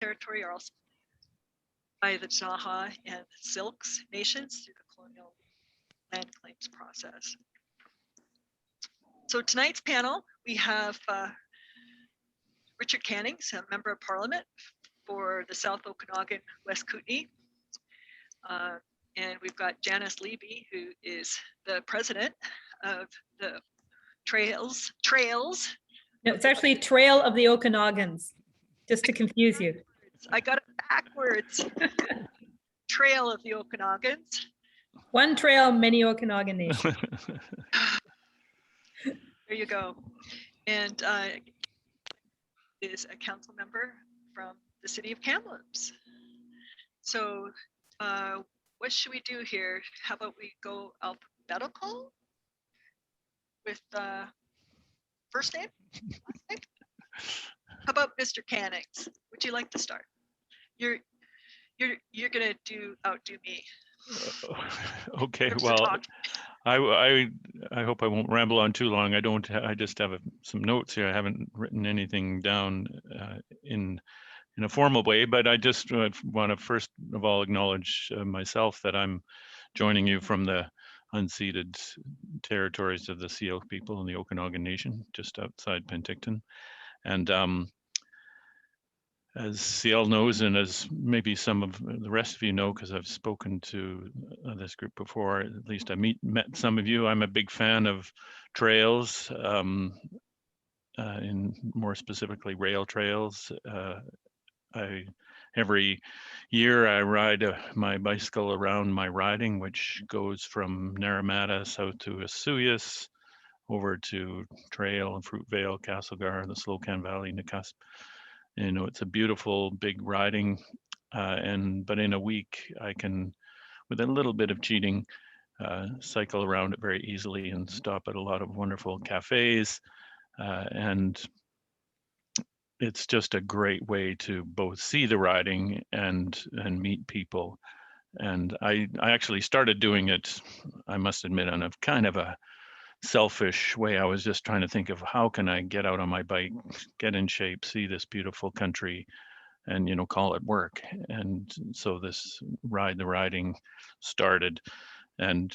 territory are also by the Ktunaxa and Silks nations through the colonial land claims process. So tonight's panel, we have Richard Cannings, a member of parliament for the South Okanagan-West Kootenay. And we've got Janice Liebe, who is the president of the Trails. No, it's actually Trail of the Okanagans, just to confuse you. I got it backwards. Trail of the Okanagans. One trail, many Okanagan nations. There you go. And is a council member from the city of Kamloops. So what should we do here? How about we go alphabetical with first name, last name? How about Mr. Cannings? Would you like to start? You're gonna outdo me. Okay, well, I hope I won't ramble on too long. I just have some notes here. I haven't written anything down in a formal way, but I just want to first of all acknowledge myself that I'm joining you from the unceded territories of the Syilx people in the Okanagan Nation, just outside Penticton. And as CL knows, and as maybe some of the rest of you know, because I've spoken to this group before, at least I met some of you, I'm a big fan of trails, and more specifically rail trails. Every year I ride my bicycle around my riding, which goes from Naramata south to Asuyas, over to Trail and Fruitvale, Castlegar, the Slocan Valley, Nakusp. You know, it's a beautiful big riding, but in a week I can, with a little bit of cheating, cycle around it very easily and stop at a lot of wonderful cafes, and it's just a great way to both see the riding and meet people. And I actually started doing it, I must admit, on a kind of a selfish way. I was just trying to think of how can I get out on my bike, get in shape, see this beautiful country, and call it work. And so this Ride the Riding started, and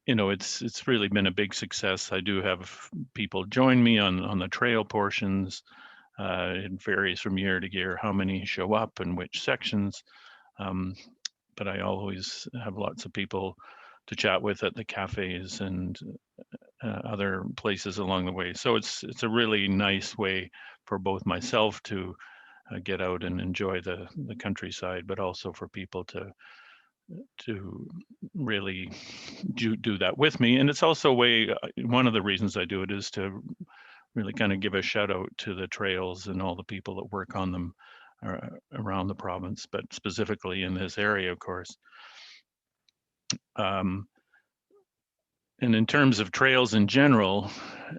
it's really been a big success. I do have people join me on the trail portions. It varies from year to year how many show up and which sections, but I always have lots of people to chat with at the cafes and other places along the way. So it's a really nice way for both myself to get out and enjoy the countryside, but also for people to really do that with me. And it's also a way, one of the reasons I do it is to really kind of give a shout out to the trails and all the people that work on them around the province, but specifically in this area, of course. And in terms of trails in general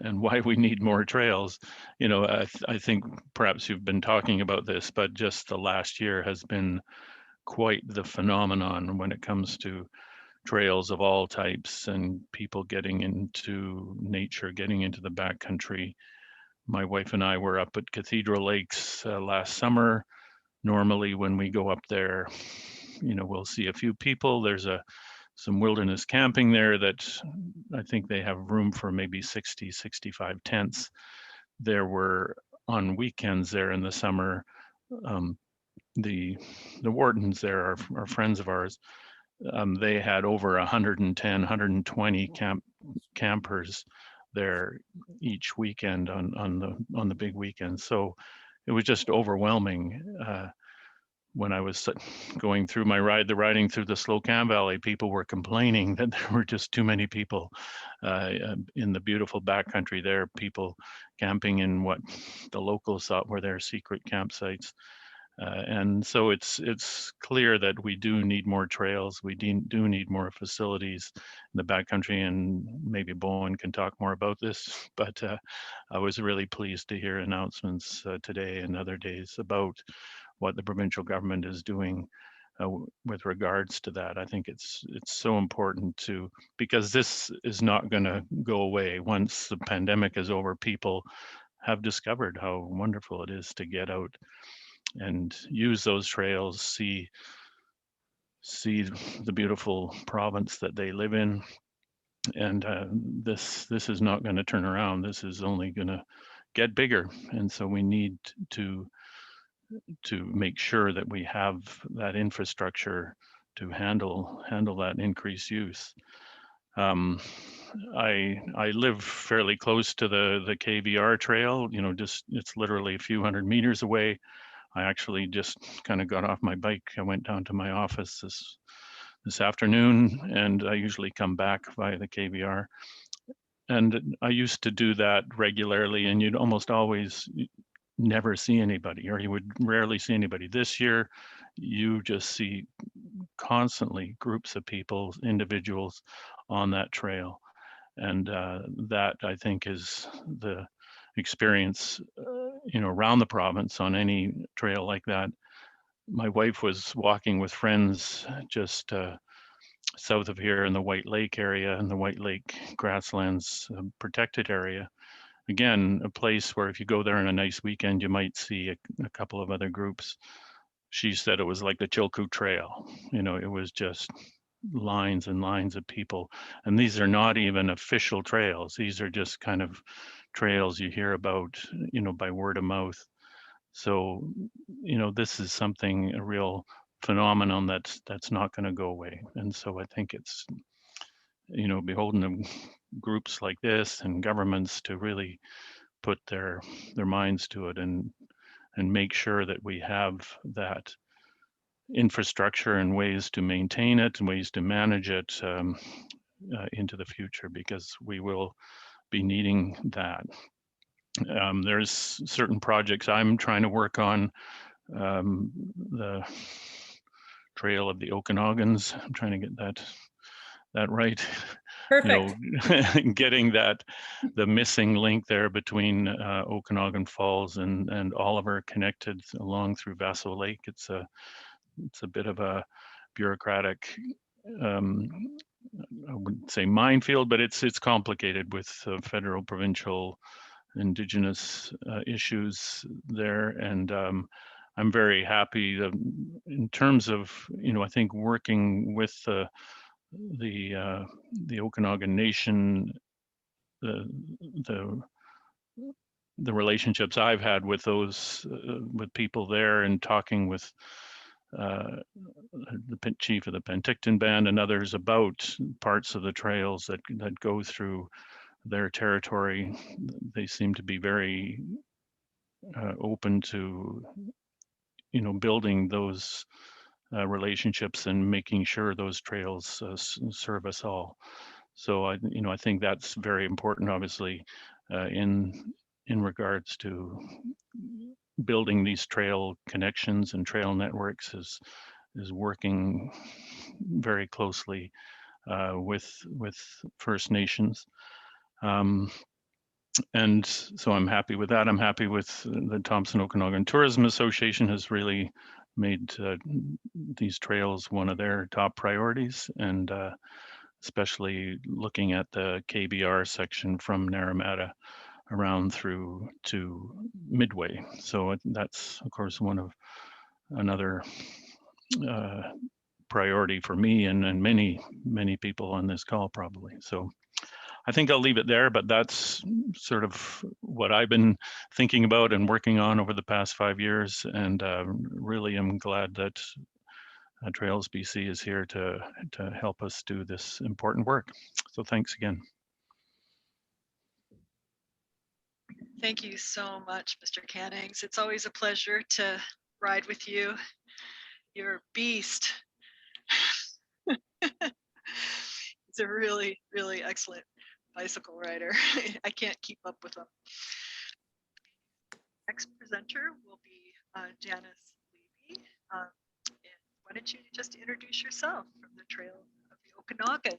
and why we need more trails, I think perhaps you've been talking about this, but just the last year has been quite the phenomenon when it comes to trails of all types and people getting into nature, getting into the backcountry. My wife and I were up at Cathedral Lakes last summer. Normally when we go up there, we'll see a few people. There's some wilderness camping there that I think they have room for maybe 60, 65 tents. There were, on weekends there in the summer, the wardens there are friends of ours. They had over 110, 120 campers there each weekend on the big weekend. So it was just overwhelming. When I was going through my riding through the Slocan Valley, people were complaining that there were just too many people in the beautiful backcountry there, people camping in what the locals thought were their secret campsites. And so it's clear that we do need more trails. We do need more facilities in the backcountry, and maybe Bowinn can talk more about this. But I was really pleased to hear announcements today and other days about what the provincial government is doing with regards to that. I think it's so important because this is not going to go away. Once the pandemic is over, people have discovered how wonderful it is to get out and use those trails, see the beautiful province that they live in. And this is not going to turn around. This is only going to get bigger. And so we need to make sure that we have that infrastructure to handle that increased use. I live fairly close to the KVR trail, you know, just it's literally a few hundred meters away. I actually just kind of got off my bike. I went down to my office this afternoon, and I usually come back via the KVR. And I used to do that regularly, and you'd almost always never see anybody, or you would rarely see anybody. This year, you just see constantly groups of people, individuals on that trail. And that, I think, is the experience, you know, around the province on any trail like that. My wife was walking with friends just south of here in the White Lake area, and the White Lake grasslands protected area. Again, a place where if you go there on a nice weekend, you might see a couple of other groups. She said it was like the Chilkoot Trail. You know, it was just lines and lines of people. And these are not even official trails. These are just kind of trails you hear about, you know, by word of mouth. So, you know, this is something, a real phenomenon that's not going to go away. And so I think it's, you know, beholden to groups like this and governments to really put their minds to it and make sure that we have that infrastructure and ways to maintain it and ways to manage it into the future, because we will be needing that. There's certain projects I'm trying to work on. The Trail of the Okanagans. I'm trying to get that right. Perfect. You know, getting the missing link there between Okanagan Falls and Oliver connected along through Vassal Lake. It's a bit of a bureaucratic, I wouldn't say minefield, but it's complicated with federal, provincial, Indigenous issues there. And I'm very happy in terms of, you know, I think working with the Okanagan Nation, the relationships I've had with those with people there, and talking with the chief of the Penticton Band and others about parts of the trails that go through their territory. They seem to be very open to, you know, building those relationships and making sure those trails serve us all. So I think that's very important, obviously, in regards to building these trail connections and trail networks is working very closely with First Nations. And so I'm happy with that. I'm happy with the Thompson Okanagan Tourism Association has really made these trails one of their top priorities, and especially looking at the KBR section from Naramata around through to Midway. So that's, of course, another priority for me and many people on this call probably. So I think I'll leave it there, but that's sort of what I've been thinking about and working on over the past 5 years. And really am glad that Trails BC is here to help us do this important work. So thanks again. Thank you so much, Mr. Cannings. It's always a pleasure to ride with you. You're a beast. He's a really, really excellent bicycle rider. I can't keep up with him. Next presenter will be Janice Liebe. And why don't you just introduce yourself from the Trail of the Okanagans?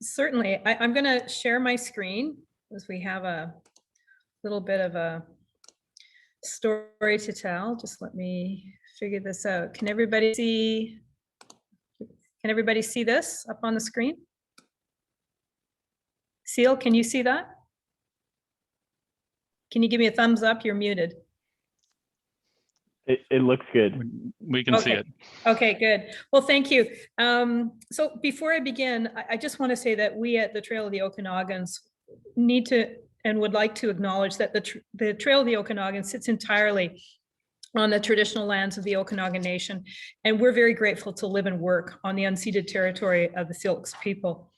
Certainly. I'm going to share my screen as we have a little bit of a story to tell. Just let me figure this out. Can everybody see this up on the screen? Seal, can you see that? Can you give me a thumbs up? You're muted. It looks good. We can see Okay. it. Okay, good. Well, thank you. So before I begin, I just want to say that we at the Trail of the Okanagans need to and would like to acknowledge that the Trail of the Okanagans sits entirely on the traditional lands of the Okanagan Nation. And we're very grateful to live and work on the unceded territory of the Silks people.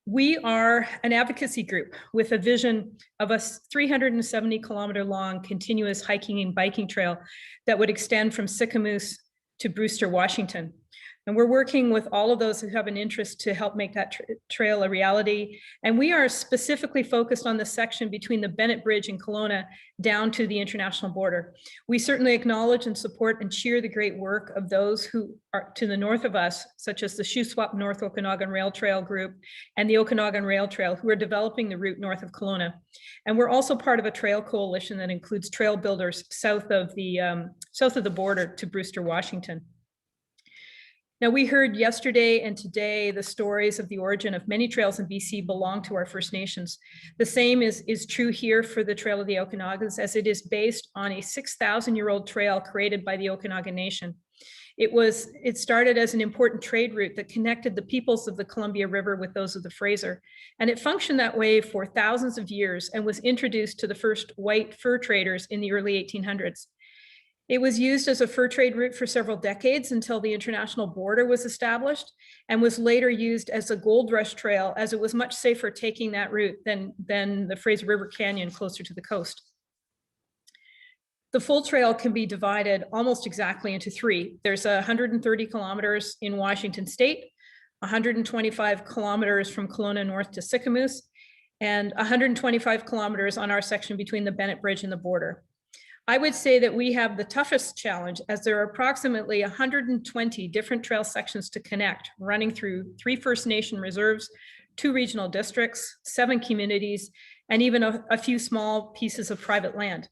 We are an advocacy group with a vision of a 370-kilometer long continuous hiking and biking trail that would extend from Sicamous to Brewster, Washington. And we're working with all of those who have an interest to help make that trail a reality. And we are specifically focused on the section between the Bennett Bridge in Kelowna down to the international border. We certainly acknowledge and support and cheer the great work of those who are to the north of us, such as the Shuswap North Okanagan Rail Trail Group and the Okanagan Rail Trail, who are developing the route north of Kelowna. And we're also part of a trail coalition that includes trail builders south of the border to Brewster, Washington. Now, we heard yesterday and today the stories of the origin of many trails in BC belong to our First Nations. The same is true here for the Trail of the Okanagans, as it is based on a 6,000-year-old trail created by the Okanagan Nation. It started as an important trade route that connected the peoples of the Columbia River with those of the Fraser. And it functioned that way for thousands of years and was introduced to the first white fur traders in the early 1800s. It was used as a fur trade route for several decades until the international border was established, and was later used as a gold rush trail, as it was much safer taking that route than the Fraser River Canyon closer to the coast. The full trail can be divided almost exactly into three. There's 130 kilometers in Washington State, 125 kilometers from Kelowna north to Sicamous, and 125 kilometers on our section between the Bennett Bridge and the border. I would say that we have the toughest challenge, as there are approximately 120 different trail sections to connect, running through 3 First Nation reserves, 2 regional districts, 7 communities, and even a few small pieces of private land.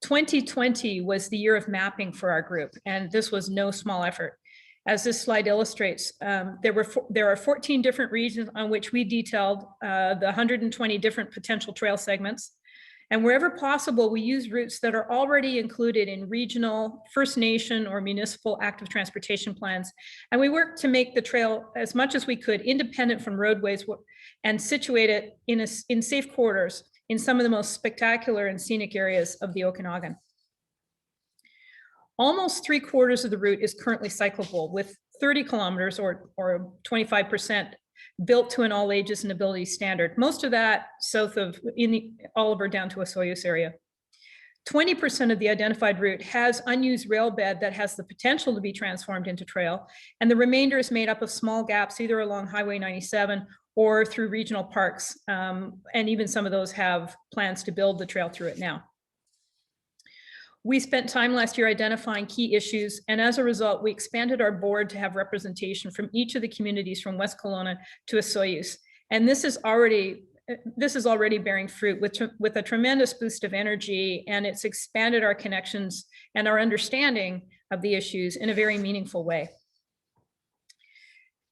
2020 was the year of mapping for our group, and this was no small effort. As this slide illustrates, there are 14 different regions on which we detailed the 120 different potential trail segments. And wherever possible, we use routes that are already included in regional, First Nation, or municipal active transportation plans. And we worked to make the trail as much as we could independent from roadways and situate it in safe corridors in some of the most spectacular and scenic areas of the Okanagan. Almost 3/4 of the route is currently cyclable, with 30 kilometers or 25% built to an all ages and abilities standard. Most of that south of Oliver down to a Osoyoos area. 20% of the identified route has unused rail bed that has the potential to be transformed into trail. And the remainder is made up of small gaps, either along Highway 97 or through regional parks. And even some of those have plans to build the trail through it now. We spent time last year identifying key issues, and as a result, we expanded our board to have representation from each of the communities from West Kelowna to Osoyoos. And this is already bearing fruit with a tremendous boost of energy, and it's expanded our connections and our understanding of the issues in a very meaningful way.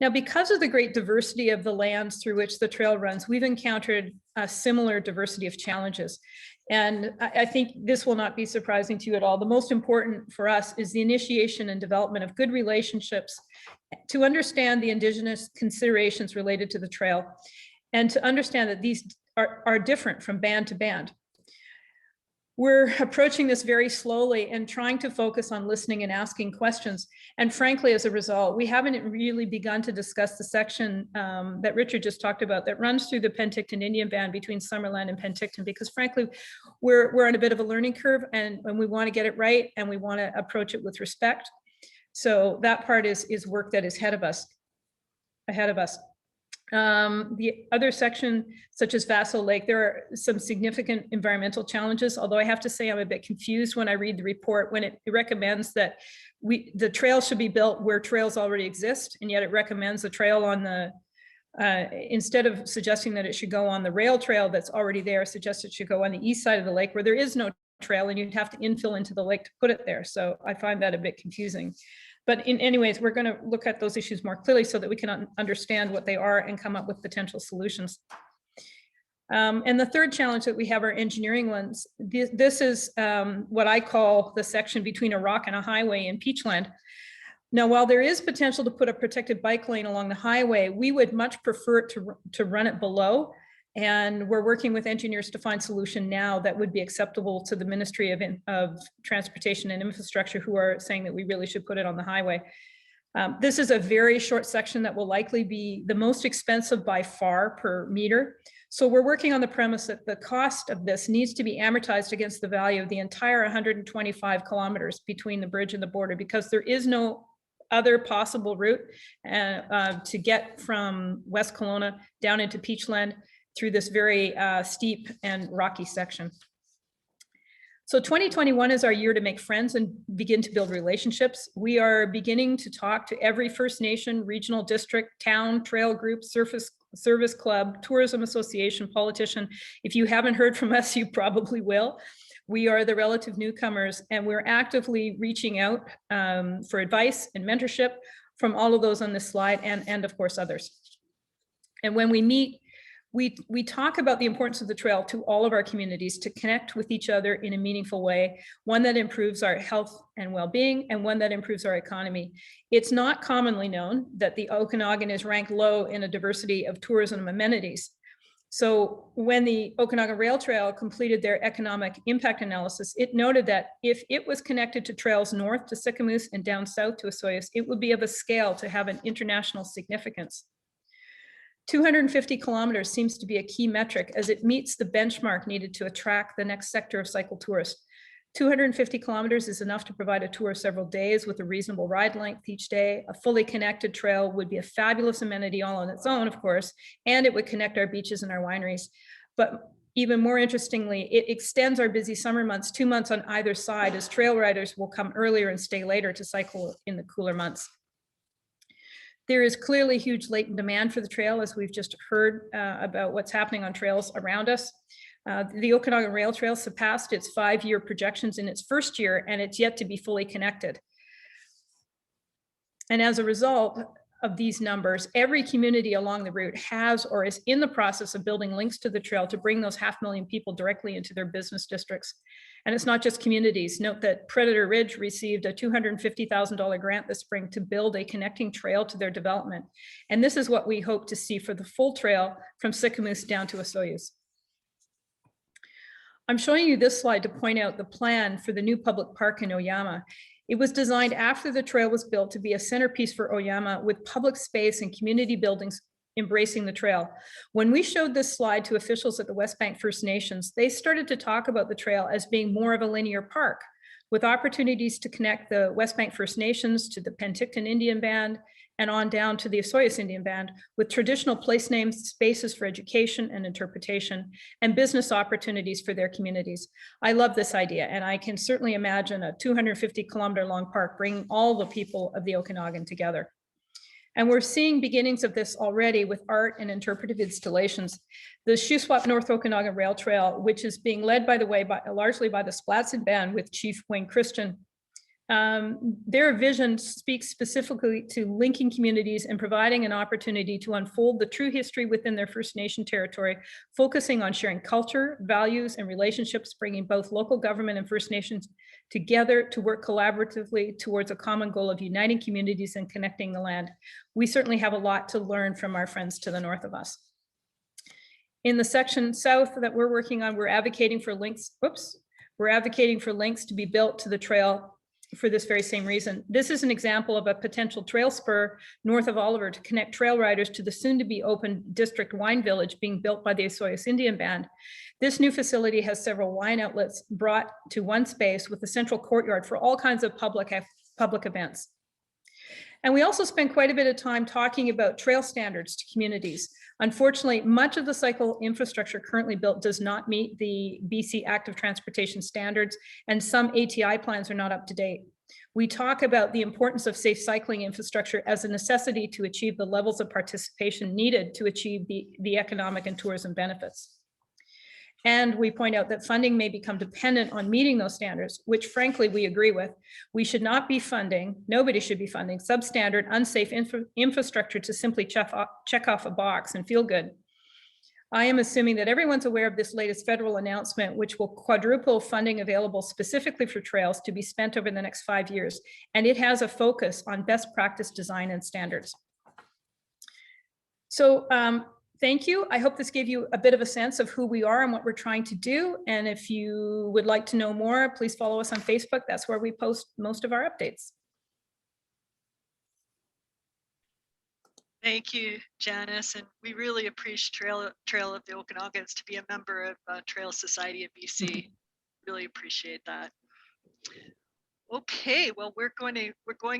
Now, because of the great diversity of the lands through which the trail runs, we've encountered a similar diversity of challenges. And I think this will not be surprising to you at all. The most important for us is the initiation and development of good relationships to understand the Indigenous considerations related to the trail, and to understand that these are different from band to band. We're approaching this very slowly and trying to focus on listening and asking questions. And frankly, as a result, we haven't really begun to discuss the section that Richard just talked about that runs through the Penticton Indian Band between Summerland and Penticton, because frankly, we're on a bit of a learning curve, and we want to get it right, and we want to approach it with respect. So that part is work that is ahead of us. The other section, such as Vassal Lake, there are some significant environmental challenges, although I have to say I'm a bit confused when I read the report, when it recommends that the trail should be built where trails already exist, and yet it recommends a trail on the, instead of suggesting that it should go on the rail trail that's already there, suggests it should go on the east side of the lake where there is no trail, and you'd have to infill into the lake to put it there. So I find that a bit confusing. But in anyways, we're going to look at those issues more clearly so that we can understand what they are and come up with potential solutions. And the third challenge that we have are engineering ones. This is what I call the section between a rock and a highway in Peachland. Now, while there is potential to put a protected bike lane along the highway, we would much prefer it to run it below. And we're working with engineers to find a solution now that would be acceptable to the Ministry of Transportation and Infrastructure, who are saying that we really should put it on the highway. This is a very short section that will likely be the most expensive by far per meter. So we're working on the premise that the cost of this needs to be amortized against the value of the entire 125 kilometers between the bridge and the border, because there is no other possible route to get from West Kelowna down into Peachland through this very steep and rocky section. So 2021 is our year to make friends and begin to build relationships. We are beginning to talk to every First Nation, regional district, town, trail group, service club, tourism association, politician. If you haven't heard from us, you probably will. We are the relative newcomers, and we're actively reaching out for advice and mentorship from all of those on this slide, and of course others. And when we meet, we talk about the importance of the trail to all of our communities to connect with each other in a meaningful way, one that improves our health and well-being, and one that improves our economy. It's not commonly known that the Okanagan is ranked low in a diversity of tourism amenities. So when the Okanagan Rail Trail completed their economic impact analysis, it noted that if it was connected to trails north to Sicamous and down south to Osoyoos, it would be of a scale to have an international significance. 250 kilometers seems to be a key metric, as it meets the benchmark needed to attract the next sector of cycle tourists. 250 kilometers is enough to provide a tour of several days with a reasonable ride length each day. A fully connected trail would be a fabulous amenity all on its own, of course, and it would connect our beaches and our wineries. But even more interestingly, it extends our busy summer months 2 months on either side, as trail riders will come earlier and stay later to cycle in the cooler months. There is clearly huge latent demand for the trail, as we've just heard about what's happening on trails around us. The Okanagan Rail Trail surpassed its 5-year projections in its first year, and it's yet to be fully connected. And as a result of these numbers, every community along the route has or is in the process of building links to the trail to bring those 500,000 people directly into their business districts. And it's not just communities. Note that Predator Ridge received a $250,000 grant this spring to build a connecting trail to their development. And this is what we hope to see for the full trail from Sicamous down to Osoyoos. I'm showing you this slide to point out the plan for the new public park in Oyama. It was designed after the trail was built to be a centerpiece for Oyama, with public space and community buildings embracing the trail. When we showed this slide to officials at the West Bank First Nations, they started to talk about the trail as being more of a linear park, with opportunities to connect the West Bank First Nations to the Penticton Indian Band and on down to the Osoyoos Indian Band, with traditional place names, spaces for education and interpretation, and business opportunities for their communities. I love this idea, and I can certainly imagine a 250-kilometer long park bringing all the people of the Okanagan together. And we're seeing beginnings of this already with art and interpretive installations. The Shuswap North Okanagan Rail Trail, which is being led, by the way, largely by the Splatsid Band with Chief Wayne Christian. Their vision speaks specifically to linking communities and providing an opportunity to unfold the true history within their First Nation territory, focusing on sharing culture, values, and relationships, bringing both local government and First Nations together to work collaboratively towards a common goal of uniting communities and connecting the land. We certainly have a lot to learn from our friends to the north of us. In the section south that we're working on, we're advocating for links, we're advocating for links to be built to the trail for this very same reason. This is an example of a potential trail spur north of Oliver to connect trail riders to the soon to be open district wine village being built by the Osoyoos Indian Band. This new facility has several wine outlets brought to one space with a central courtyard for all kinds of public events. And we also spend quite a bit of time talking about trail standards to communities. Unfortunately, much of the cycle infrastructure currently built does not meet the BC Active Transportation Standards, and some ATI plans are not up to date. We talk about the importance of safe cycling infrastructure as a necessity to achieve the levels of participation needed to achieve the economic and tourism benefits. And we point out that funding may become dependent on meeting those standards, which frankly we agree with. We should not be funding, nobody should be funding substandard, unsafe infrastructure to simply check off a box and feel good. I am assuming that everyone's aware of this latest federal announcement, which will quadruple funding available specifically for trails to be spent over the next 5 years. And it has a focus on best practice design and standards. So thank you. I hope this gave you a bit of a sense of who we are and what we're trying to do. And if you would like to know more, please follow us on Facebook. That's where we post most of our updates. Thank you, Janice, and we really appreciate Trail of the Okanagans to be a member of Trail Society of BC. Really appreciate that. Okay, well, we're going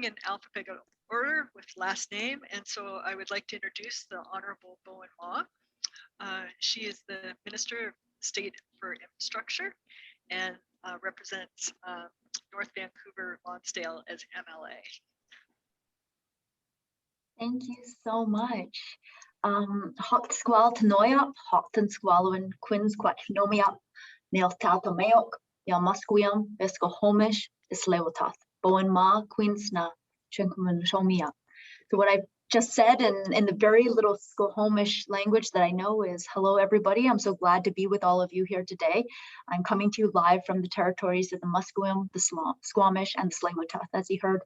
in alphabetical order with last name, and so I would like to introduce the Honorable Bowinn Ma. She is the Minister of State for Infrastructure and represents North Vancouver Lonsdale as MLA. Thank you so much. Hocht squal tanoiap, hochten squalwin, quins quatchnomiap, nail tata meok, ya musquium, bisco homish, islewotath, Bowinn Ma, queensna, chinkuman shomiap. So what I've just said in the very little Squamish language that I know is, hello everybody, I'm so glad to be with all of you here today. I'm coming to you live from the territories of the Musqueam, the Squamish, and the Tsleil-Waututh. As you heard,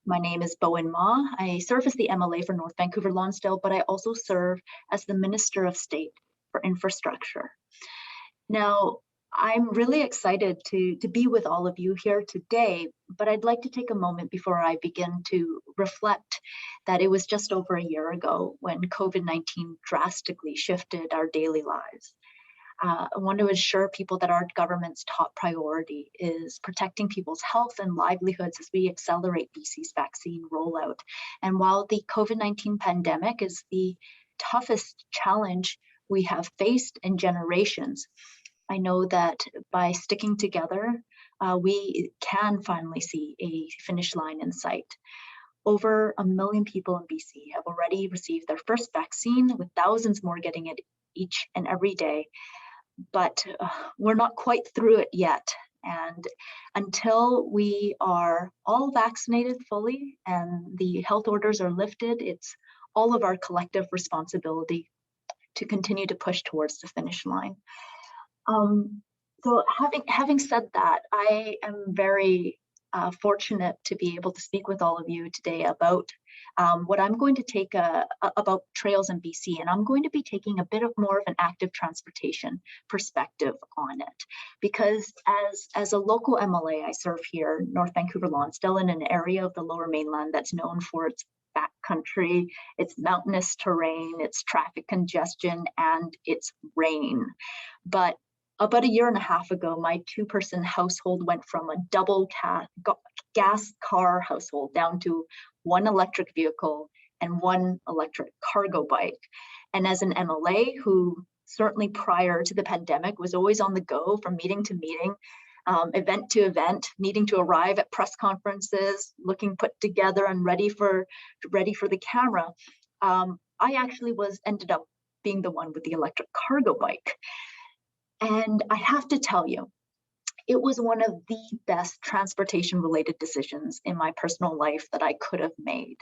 my name is Bowinn Ma. I serve as the MLA for North Vancouver Lonsdale, but I also serve as the Minister of State for Infrastructure. Now, I'm really excited to be with all of you here today, but I'd like to take a moment before I begin to reflect that it was just over a year ago when COVID-19 drastically shifted our daily lives. I want to assure people that our government's top priority is protecting people's health and livelihoods as we accelerate BC's vaccine rollout. And while the COVID-19 pandemic is the toughest challenge we have faced in generations, I know that by sticking together, we can finally see a finish line in sight. Over 1 million people in BC have already received their first vaccine, with thousands more getting it each and every day. But we're not quite through it yet. And until we are all vaccinated fully and the health orders are lifted, it's all of our collective responsibility to continue to push towards the finish line. So having said that, I am very fortunate to be able to speak with all of you today about what I'm going to take about trails in BC, and I'm going to be taking a bit of more of an active transportation perspective on it, because as a local MLA, I serve here, North Vancouver Lonsdale, in an area of the Lower Mainland that's known for its backcountry, its mountainous terrain, its traffic congestion, and its rain. But about 1.5 years ago, my 2-person household went from a double gas car household down to 1 electric vehicle and 1 electric cargo bike. And as an MLA who certainly prior to the pandemic was always on the go from meeting to meeting, event to event, needing to arrive at press conferences, looking put together and ready for the camera, I actually ended up being the one with the electric cargo bike. And I have to tell you, it was one of the best transportation related decisions in my personal life that I could have made.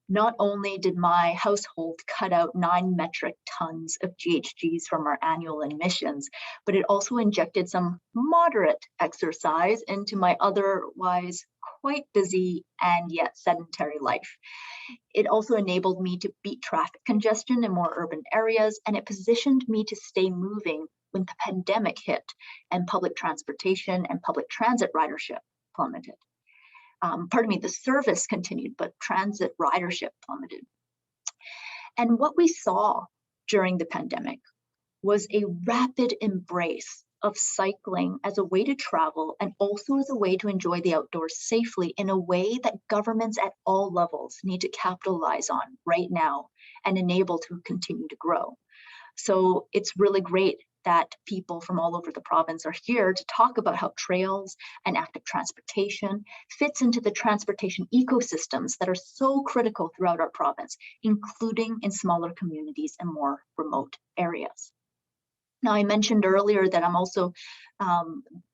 Not only did my household cut out 9 metric tons of GHGs from our annual emissions, but it also injected some moderate exercise into my otherwise quite busy and yet sedentary life. It also enabled me to beat traffic congestion in more urban areas, and it positioned me to stay moving when the pandemic hit and public transportation and public transit ridership plummeted. The service continued, but transit ridership plummeted. And what we saw during the pandemic was a rapid embrace of cycling as a way to travel and also as a way to enjoy the outdoors safely in a way that governments at all levels need to capitalize on right now and enable to continue to grow. So it's really great that people from all over the province are here to talk about how trails and active transportation fits into the transportation ecosystems that are so critical throughout our province, including in smaller communities and more remote areas. Now, I mentioned earlier that I'm also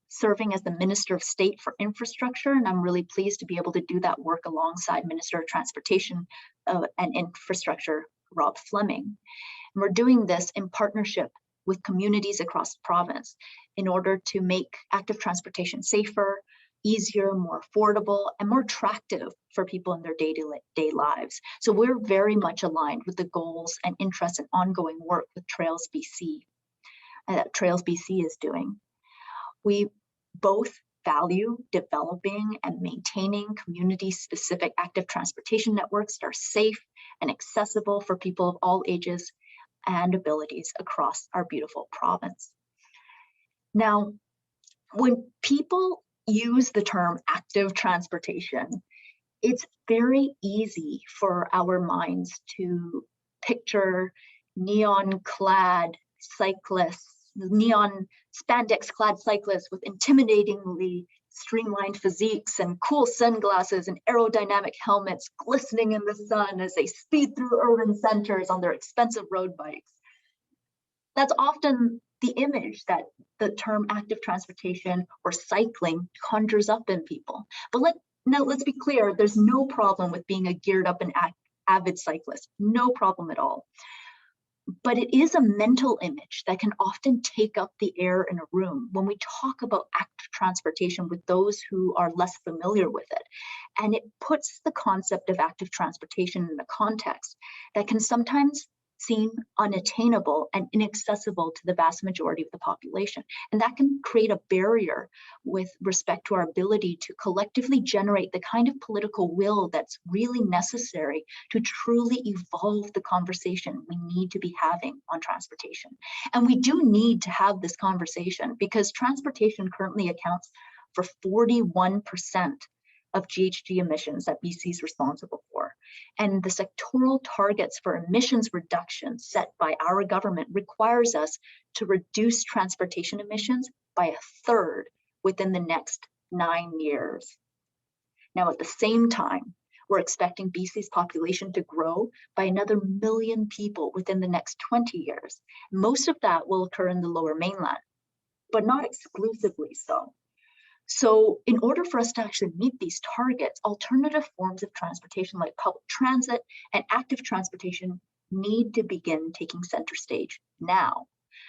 serving as the Minister of State for Infrastructure, and I'm really pleased to be able to do that work alongside Minister of Transportation and Infrastructure, Rob Fleming. And we're doing this in partnership with communities across the province in order to make active transportation safer, easier, more affordable, and more attractive for people in their day-to-day lives. So we're very much aligned with the goals and interests and ongoing work with Trails BC, that Trails BC is doing. We both value developing and maintaining community-specific active transportation networks that are safe and accessible for people of all ages and abilities across our beautiful province. Now, when people use the term active transportation, it's very easy for our minds to picture neon-clad cyclists, neon spandex-clad cyclists with intimidatingly streamlined physiques and cool sunglasses and aerodynamic helmets glistening in the sun as they speed through urban centers on their expensive road bikes. That's often the image that the term active transportation or cycling conjures up in people. But let's be clear, there's no problem with being a geared up and avid cyclist, no problem at all. But it is a mental image that can often take up the air in a room when we talk about active transportation with those who are less familiar with it. And it puts the concept of active transportation in a context that can sometimes seem unattainable and inaccessible to the vast majority of the population. And that can create a barrier with respect to our ability to collectively generate the kind of political will that's really necessary to truly evolve the conversation we need to be having on transportation. And we do need to have this conversation because transportation currently accounts for 41% of GHG emissions that BC is responsible for. And the sectoral targets for emissions reduction set by our government requires us to reduce transportation emissions by 1/3 within the next 9 years. Now, at the same time, we're expecting BC's population to grow by another 1 million people within the next 20 years. Most of that will occur in the Lower Mainland, but not exclusively so. So in order for us to actually meet these targets, alternative forms of transportation like public transit and active transportation need to begin taking center stage now.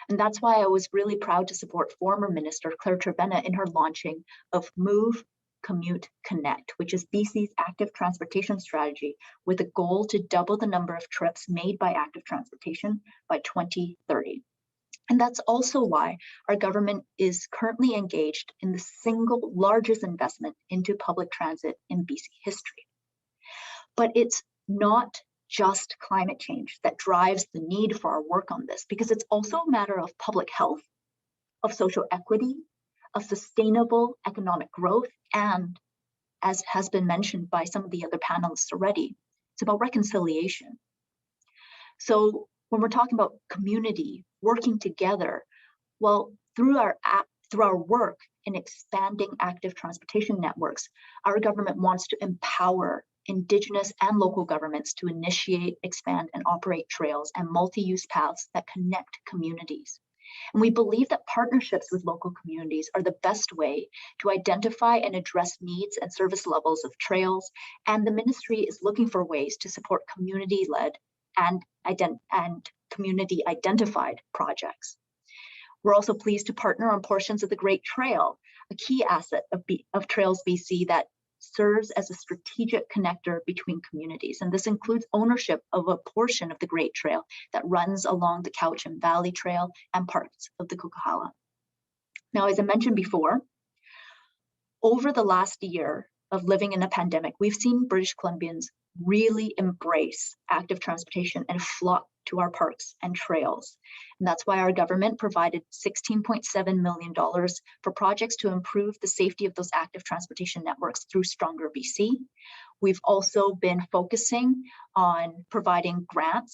And that's why I was really proud to support former Minister Claire Trevena in her launching of Move, Commute, Connect, which is BC's active transportation strategy with a goal to double the number of trips made by active transportation by 2030. And that's also why our government is currently engaged in the single largest investment into public transit in BC history. But it's not just climate change that drives the need for our work on this, because it's also a matter of public health, of social equity, of sustainable economic growth, and, as has been mentioned by some of the other panelists already, it's about reconciliation. So when we're talking about community working together, well, through our work in expanding active transportation networks, our government wants to empower Indigenous and local governments to initiate, expand, and operate trails and multi-use paths that connect communities. And we believe that partnerships with local communities are the best way to identify and address needs and service levels of trails, and the ministry is looking for ways to support community-led and community-identified projects. We're also pleased to partner on portions of the Great Trail, a key asset of Trails BC that serves as a strategic connector between communities. And this includes ownership of a portion of the Great Trail that runs along the Cowichan Valley Trail and parts of the Coquihalla. Now, as I mentioned before, over the last year of living in a pandemic, we've seen British Columbians really embrace active transportation and flock to our parks and trails. And that's why our government provided $16.7 million for projects to improve the safety of those active transportation networks through Stronger BC. We've also been focusing on providing grant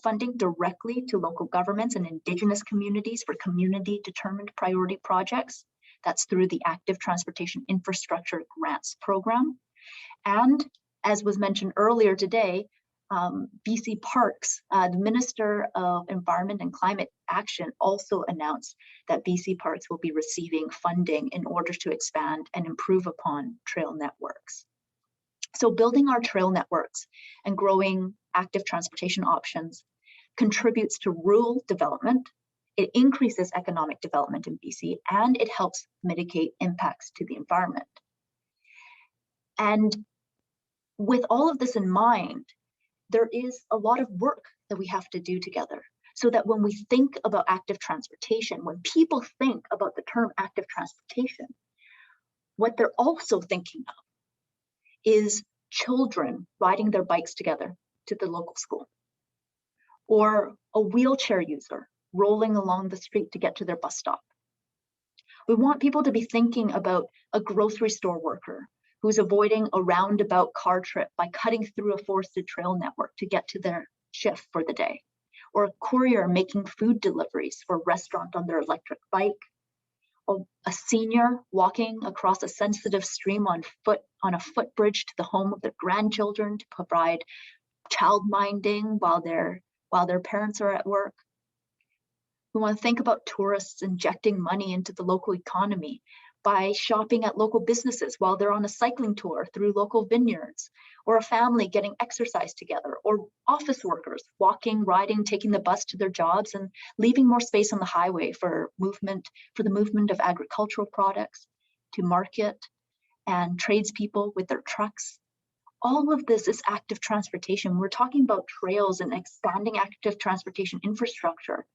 funding directly to local governments and Indigenous communities for community-determined priority projects. That's through the Active Transportation Infrastructure Grants Program. And as was mentioned earlier today, BC Parks, the Minister of Environment and Climate Action also announced that BC Parks will be receiving funding in order to expand and improve upon trail networks. So building our trail networks and growing active transportation options, contributes to rural development, it increases economic development in BC, and it helps mitigate impacts to the environment. And with all of this in mind, there is a lot of work that we have to do together, so that when we think about active transportation, when people think about the term active transportation, what they're also thinking of is children riding their bikes together to the local school, or a wheelchair user rolling along the street to get to their bus stop. We want people to be thinking about a grocery store worker who's avoiding a roundabout car trip by cutting through a forested trail network to get to their shift for the day, or a courier making food deliveries for a restaurant on their electric bike, or a senior walking across a sensitive stream on a footbridge to the home of their grandchildren to provide child minding while their parents are at work. We want to think about tourists injecting money into the local economy by shopping at local businesses while they're on a cycling tour through local vineyards, or a family getting exercise together, or office workers walking, riding, taking the bus to their jobs and leaving more space on the highway for the movement of agricultural products to market, and tradespeople with their trucks. All of this is active transportation. We're talking about trails and expanding active transportation infrastructure.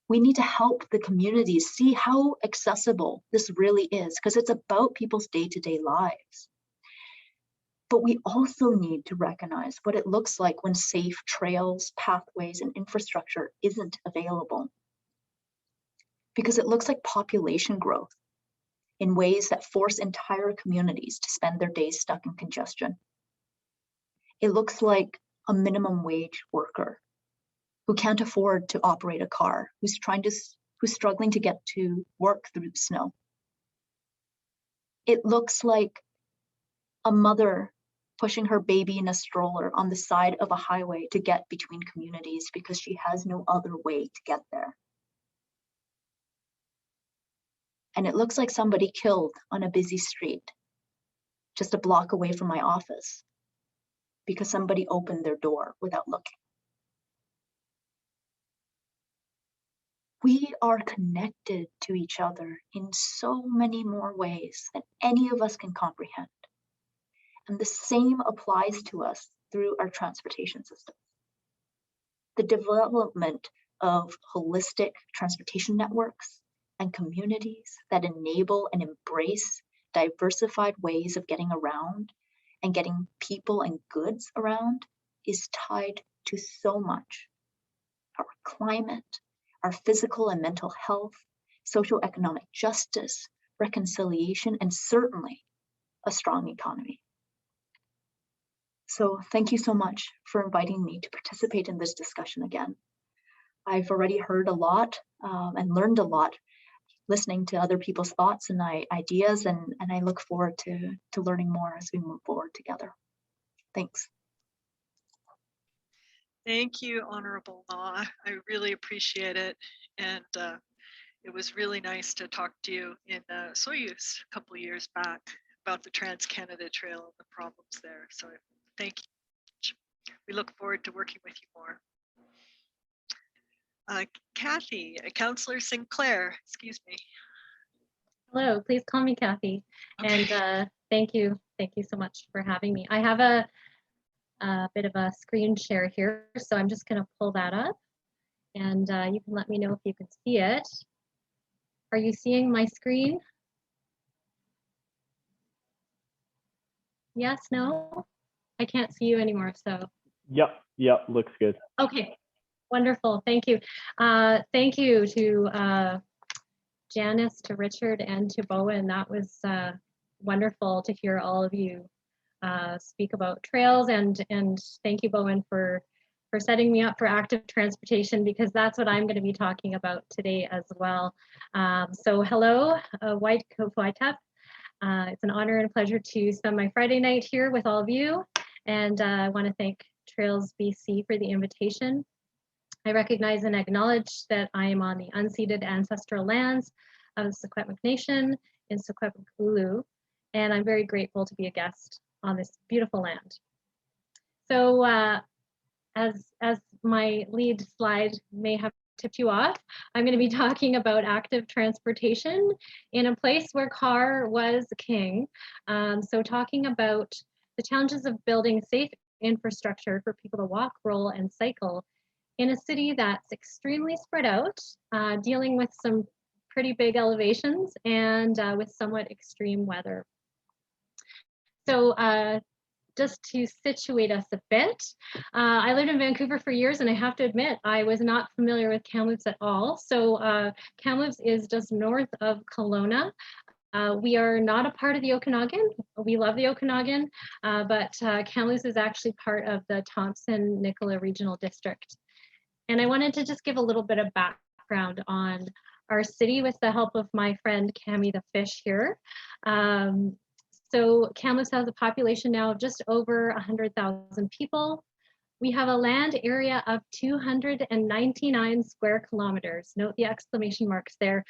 We need to help the communities see how accessible this really is, because it's about people's day-to-day lives. But we also need to recognize what it looks like when safe trails, pathways, and infrastructure isn't available. Because it looks like population growth in ways that force entire communities to spend their days stuck in congestion. It looks like a minimum wage worker who can't afford to operate a car, who's struggling to get to work through the snow. It looks like a mother pushing her baby in a stroller on the side of a highway to get between communities because she has no other way to get there. And it looks like somebody killed on a busy street, just a block away from my office, because somebody opened their door without looking. We are connected to each other in so many more ways than any of us can comprehend. And the same applies to us through our transportation system. The development of holistic transportation networks and communities that enable and embrace diversified ways of getting around and getting people and goods around is tied to so much. Our climate, our physical and mental health, social economic justice, reconciliation, and certainly a strong economy. So thank you so much for inviting me to participate in this discussion again. I've already heard a lot and learned a lot listening to other people's thoughts and ideas, and I look forward to learning more as we move forward together. Thanks. Thank you, Honorable Ma. I really appreciate it. And it was really nice to talk to you in Soyuz a couple of years back about the Trans-Canada Trail and the problems there. So thank you. We look forward to working with you more. Kathy, Councilor Sinclair, excuse me. Hello, please call me Kathy. Okay. And thank you so much for having me. I have a bit of a screen share here, so I'm just going to pull that up, and you can let me know if you can see it. Are you seeing my screen? Yes, no? I can't see you anymore, so. Yep, looks good. Okay, wonderful, thank you. Thank you to Janice, to Richard, and to Bowinn. That was wonderful to hear all of you speak about trails, and thank you, Bowinn, for setting me up for active transportation, because that's what I'm going to be talking about today as well. So hello, White Kofuatep. It's an honor and pleasure to spend my Friday night here with all of you, and I want to thank Trails BC for the invitation. I recognize and acknowledge that I am on the unceded ancestral lands of the Secwepemc Nation in Secwepemc, and I'm very grateful to be a guest on this beautiful land. So as my lead slide may have tipped you off, I'm going to be talking about active transportation in a place where car was king. So talking about the challenges of building safe infrastructure for people to walk, roll, and cycle in a city that's extremely spread out, dealing with some pretty big elevations and with somewhat extreme weather. So just to situate us a bit, I lived in Vancouver for years, and I have to admit, I was not familiar with Kamloops at all. So Kamloops is just north of Kelowna. We are not a part of the Okanagan. We love the Okanagan, but Kamloops is actually part of the Thompson-Nicola Regional District. And I wanted to just give a little bit of background on our city with the help of my friend Cami the Fish here. So Kamloops has a population now of just over 100,000 people. We have a land area of 299 square kilometers. Note the exclamation marks there.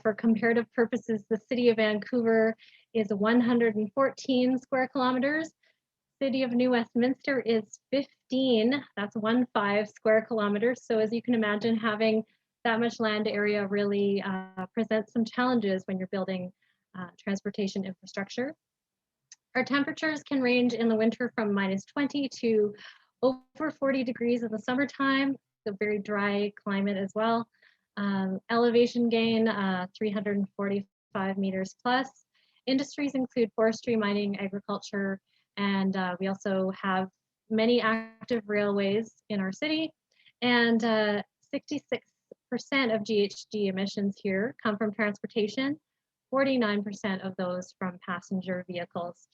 For comparative purposes, the city of Vancouver is 114 square kilometers. City of New Westminster is 15, that's 15 square kilometers. So as you can imagine, having that much land area really presents some challenges when you're building transportation infrastructure. Our temperatures can range in the winter from -20 to over 40 degrees in the summertime, so very dry climate as well. Elevation gain, 345 meters plus. Industries include forestry, mining, agriculture, and we also have many active railways in our city. And 66% of GHG emissions here come from transportation, 49% of those from passenger vehicles.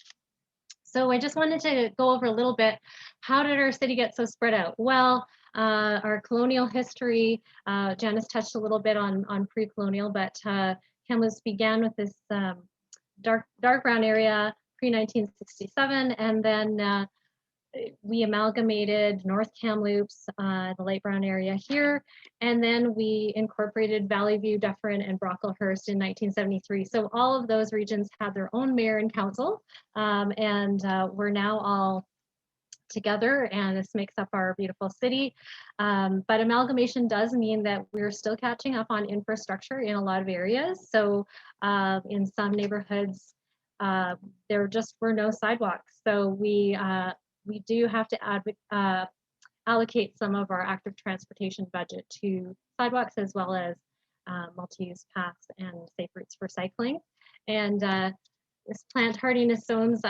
So I just wanted to go over a little bit, how did our city get so spread out? Well, our colonial history, Janice touched a little bit on pre-colonial, but Kamloops began with this dark brown area pre-1967, and then we amalgamated North Kamloops, the light brown area here, and then we incorporated Valley View, Dufferin, and Brocklehurst in 1973. So all of those regions had their own mayor and council, and we're now all together, and this makes up our beautiful city. But amalgamation does mean that we're still catching up on infrastructure in a lot of areas. So in some neighborhoods, there just were no sidewalks. So we do have to allocate some of our active transportation budget to sidewalks, as well as multi-use paths and safe routes for cycling. And this plant hardiness zones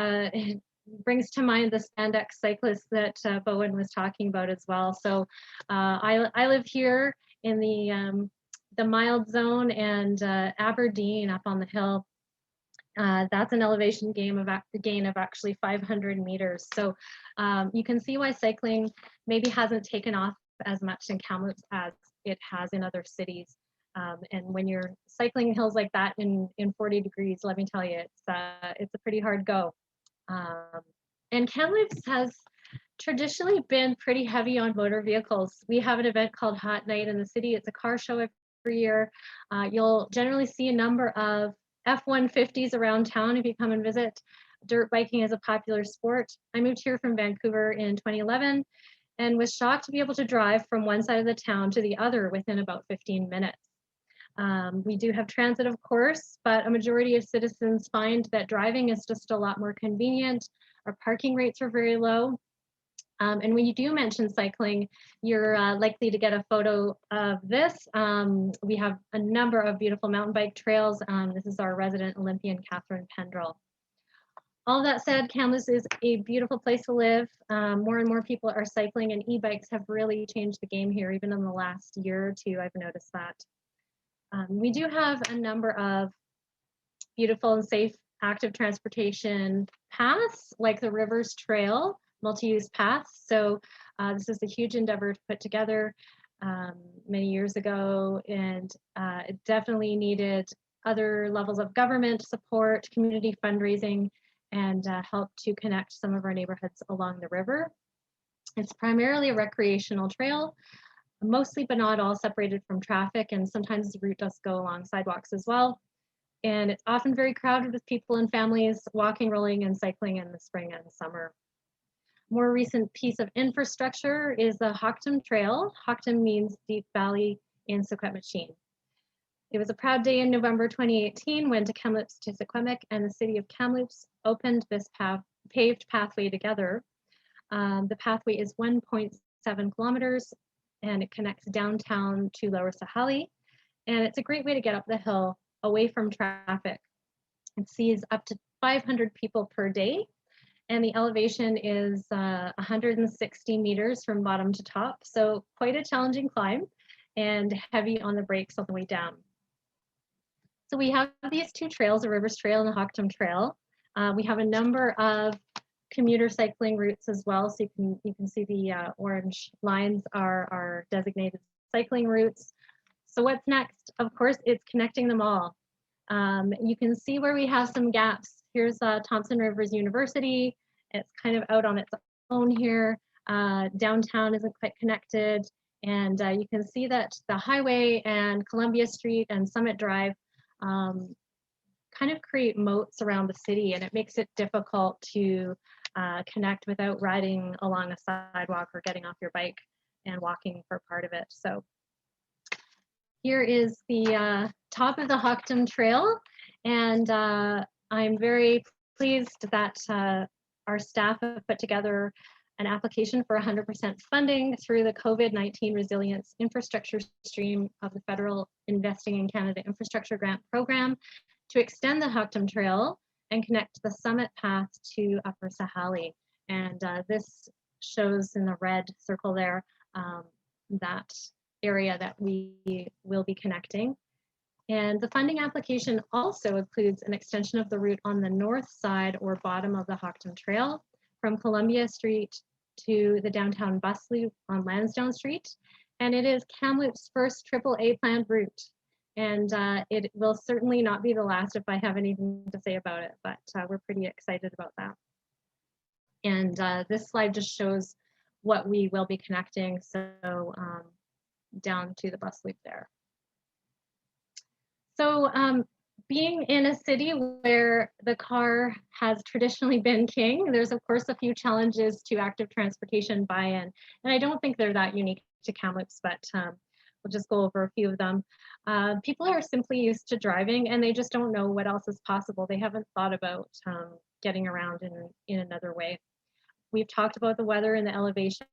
brings to mind the spandex cyclists that Bowinn was talking about as well. So I live here in the mild zone, and Aberdeen up on the hill, that's an elevation gain of actually 500 meters. So you can see why cycling maybe hasn't taken off as much in Kamloops as it has in other cities. And when you're cycling hills like that in 40 degrees, let me tell you, it's a pretty hard go. And Kamloops has traditionally been pretty heavy on motor vehicles. We have an event called Hot Night in the city. It's a car show every year. You'll generally see a number of F-150s around town if you come and visit. Dirt biking is a popular sport. I moved here from Vancouver in 2011 and was shocked to be able to drive from one side of the town to the other within about 15 minutes. We do have transit, of course, but a majority of citizens find that driving is just a lot more convenient. Our parking rates are very low. And when you do mention cycling, you're likely to get a photo of this. We have a number of beautiful mountain bike trails. This is our resident Olympian, Catherine Pendrell. All that said, Kamloops is a beautiful place to live. More and more people are cycling, and e-bikes have really changed the game here, even in the last year or two, I've noticed that. We do have a number of beautiful and safe active transportation paths, like the Rivers Trail, multi-use paths. So this is a huge endeavor to put together many years ago, and it definitely needed other levels of government support, community fundraising, and help to connect some of our neighborhoods along the river. It's primarily a recreational trail, mostly but not all separated from traffic, and sometimes the route does go along sidewalks as well. And it's often very crowded with people and families walking, rolling, and cycling in the spring and summer. more recent piece of infrastructure is the Hocktum Trail. Hocktum means Deep Valley in Secwepemchin. It was a proud day in November 2018 when Kamloops to Secwepemc and the city of Kamloops opened this paved pathway together. The pathway is 1.7 kilometers and it connects downtown to Lower Sahali. And it's a great way to get up the hill away from traffic. It sees up to 500 people per day. And the elevation is 160 meters from bottom to top. So quite a challenging climb and heavy on the brakes on the way down. So we have these two trails, the Rivers Trail and the Hocktum Trail. We have a number of commuter cycling routes as well. So you can see the orange lines are designated cycling routes. So what's next? Of course, it's connecting them all. You can see where we have some gaps. Here's Thompson Rivers University. It's kind of out on its own here. Downtown isn't quite connected. And you can see that the highway and Columbia Street and Summit Drive kind of create moats around the city, and it makes it difficult to connect without riding along a sidewalk or getting off your bike and walking for part of it. So here is the top of the Hocktum Trail, and I'm very pleased that our staff have put together an application for 100% funding through the COVID-19 Resilience Infrastructure Stream of the Federal Investing in Canada Infrastructure Grant Program to extend the Hocktum Trail and connect the summit path to Upper Sahali. And this shows in the red circle there that area that we will be connecting. And the funding application also includes an extension of the route on the north side or bottom of the Hocktum Trail from Columbia Street to the downtown bus loop on Lansdowne Street. And it is Kamloops' first AAA planned route. And it will certainly not be the last if I have anything to say about it, but we're pretty excited about that. And this slide just shows what we will be connecting. So down to the bus loop there. So being in a city where the car has traditionally been king, there's of course a few challenges to active transportation buy-in. And I don't think they're that unique to Kamloops, but we'll just go over a few of them. People are simply used to driving and they just don't know what else is possible. They haven't thought about getting around in another way. We've talked about the weather and the elevation.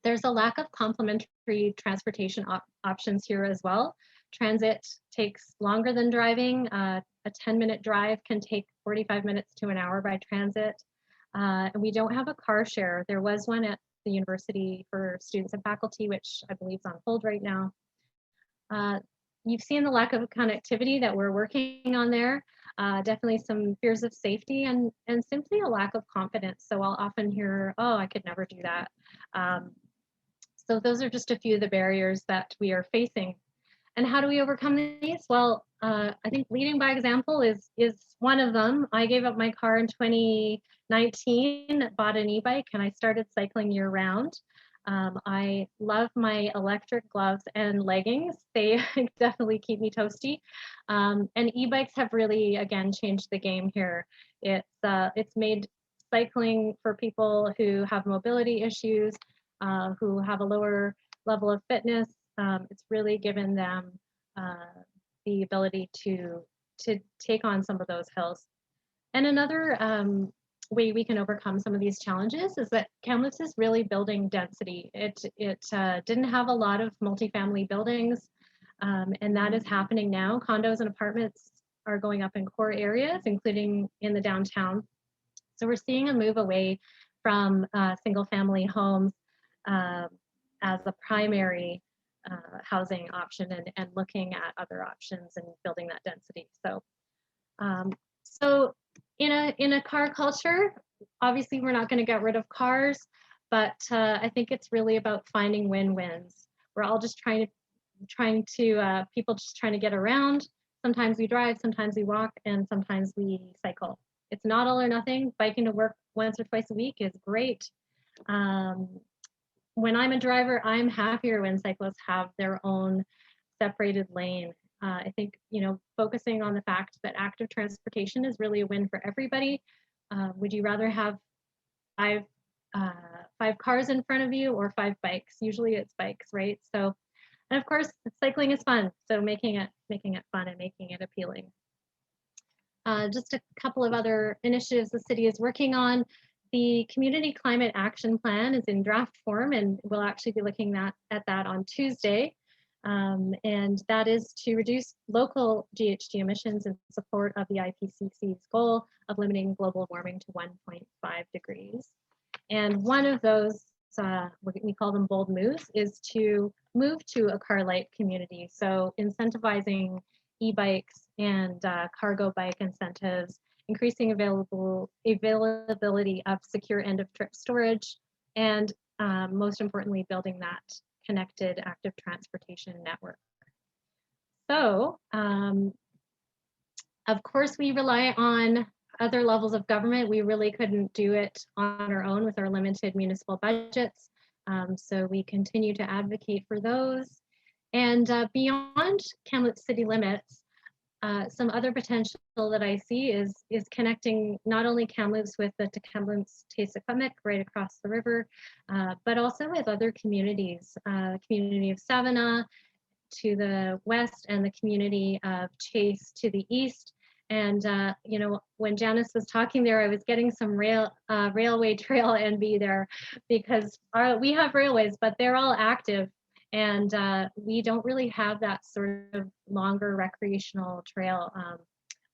There's a lack of complementary transportation options here as well. Transit takes longer than driving. A 10-minute drive can take 45 minutes to an hour by transit. And we don't have a car share. There was one at the university for students and faculty, which I believe is on hold right now. You've seen the lack of connectivity that we're working on there. Definitely some fears of safety and simply a lack of confidence. So I'll often hear, oh, I could never do that. So those are just a few of the barriers that we are facing. And how do we overcome these? Well, I think leading by example is one of them. I gave up my car in 2019, bought an e-bike, and I started cycling year round. I love my electric gloves and leggings. They definitely keep me toasty. And e-bikes have really, again, changed the game here. It's made cycling for people who have mobility issues, who have a lower level of fitness. It's really given them the ability to take on some of those hills. And another way we can overcome some of these challenges is that Kamloops is really building density. It didn't have a lot of multifamily buildings, and that is happening now. Condos and apartments are going up in core areas, including in the downtown. So we're seeing a move away from single family homes as a primary housing option and looking at other options and building that density. So, so in a car culture, obviously we're not going to get rid of cars, but I think it's really about finding win-wins. We're all just people just trying to get around. Sometimes we drive, sometimes we walk, and sometimes we cycle. It's not all or nothing. Biking to work once or twice a week is great. When I'm a driver, I'm happier when cyclists have their own separated lane. I think, focusing on the fact that active transportation is really a win for everybody. Would you rather have 5 5 cars in front of you or 5 bikes. Usually it's bikes, right? So, and of course, cycling is fun. So making it fun and making it appealing. Just a couple of other initiatives the city is working on. The Community Climate Action Plan is in draft form, and we'll actually be looking at that on Tuesday. And that is to reduce local GHG emissions in support of the IPCC's goal of limiting global warming to 1.5 degrees. And one of those, we call them bold moves, is to move to a car light community. So incentivizing e-bikes and cargo bike incentives, increasing availability of secure end of trip storage, and most importantly, building that connected active transportation network. So, of course, we rely on other levels of government. We really couldn't do it on our own with our limited municipal budgets. So we continue to advocate for those. And beyond Kamloops city limits, some other potential that I see is connecting not only Kamloops with the Kamloops-Taysakemik right across the river, but also with other communities, the community of Savannah to the west and the community of Chase to the east. And you know, when Janice was talking there, I was getting some railway trail envy there, because we have railways, but they're all active. And we don't really have that sort of longer recreational trail.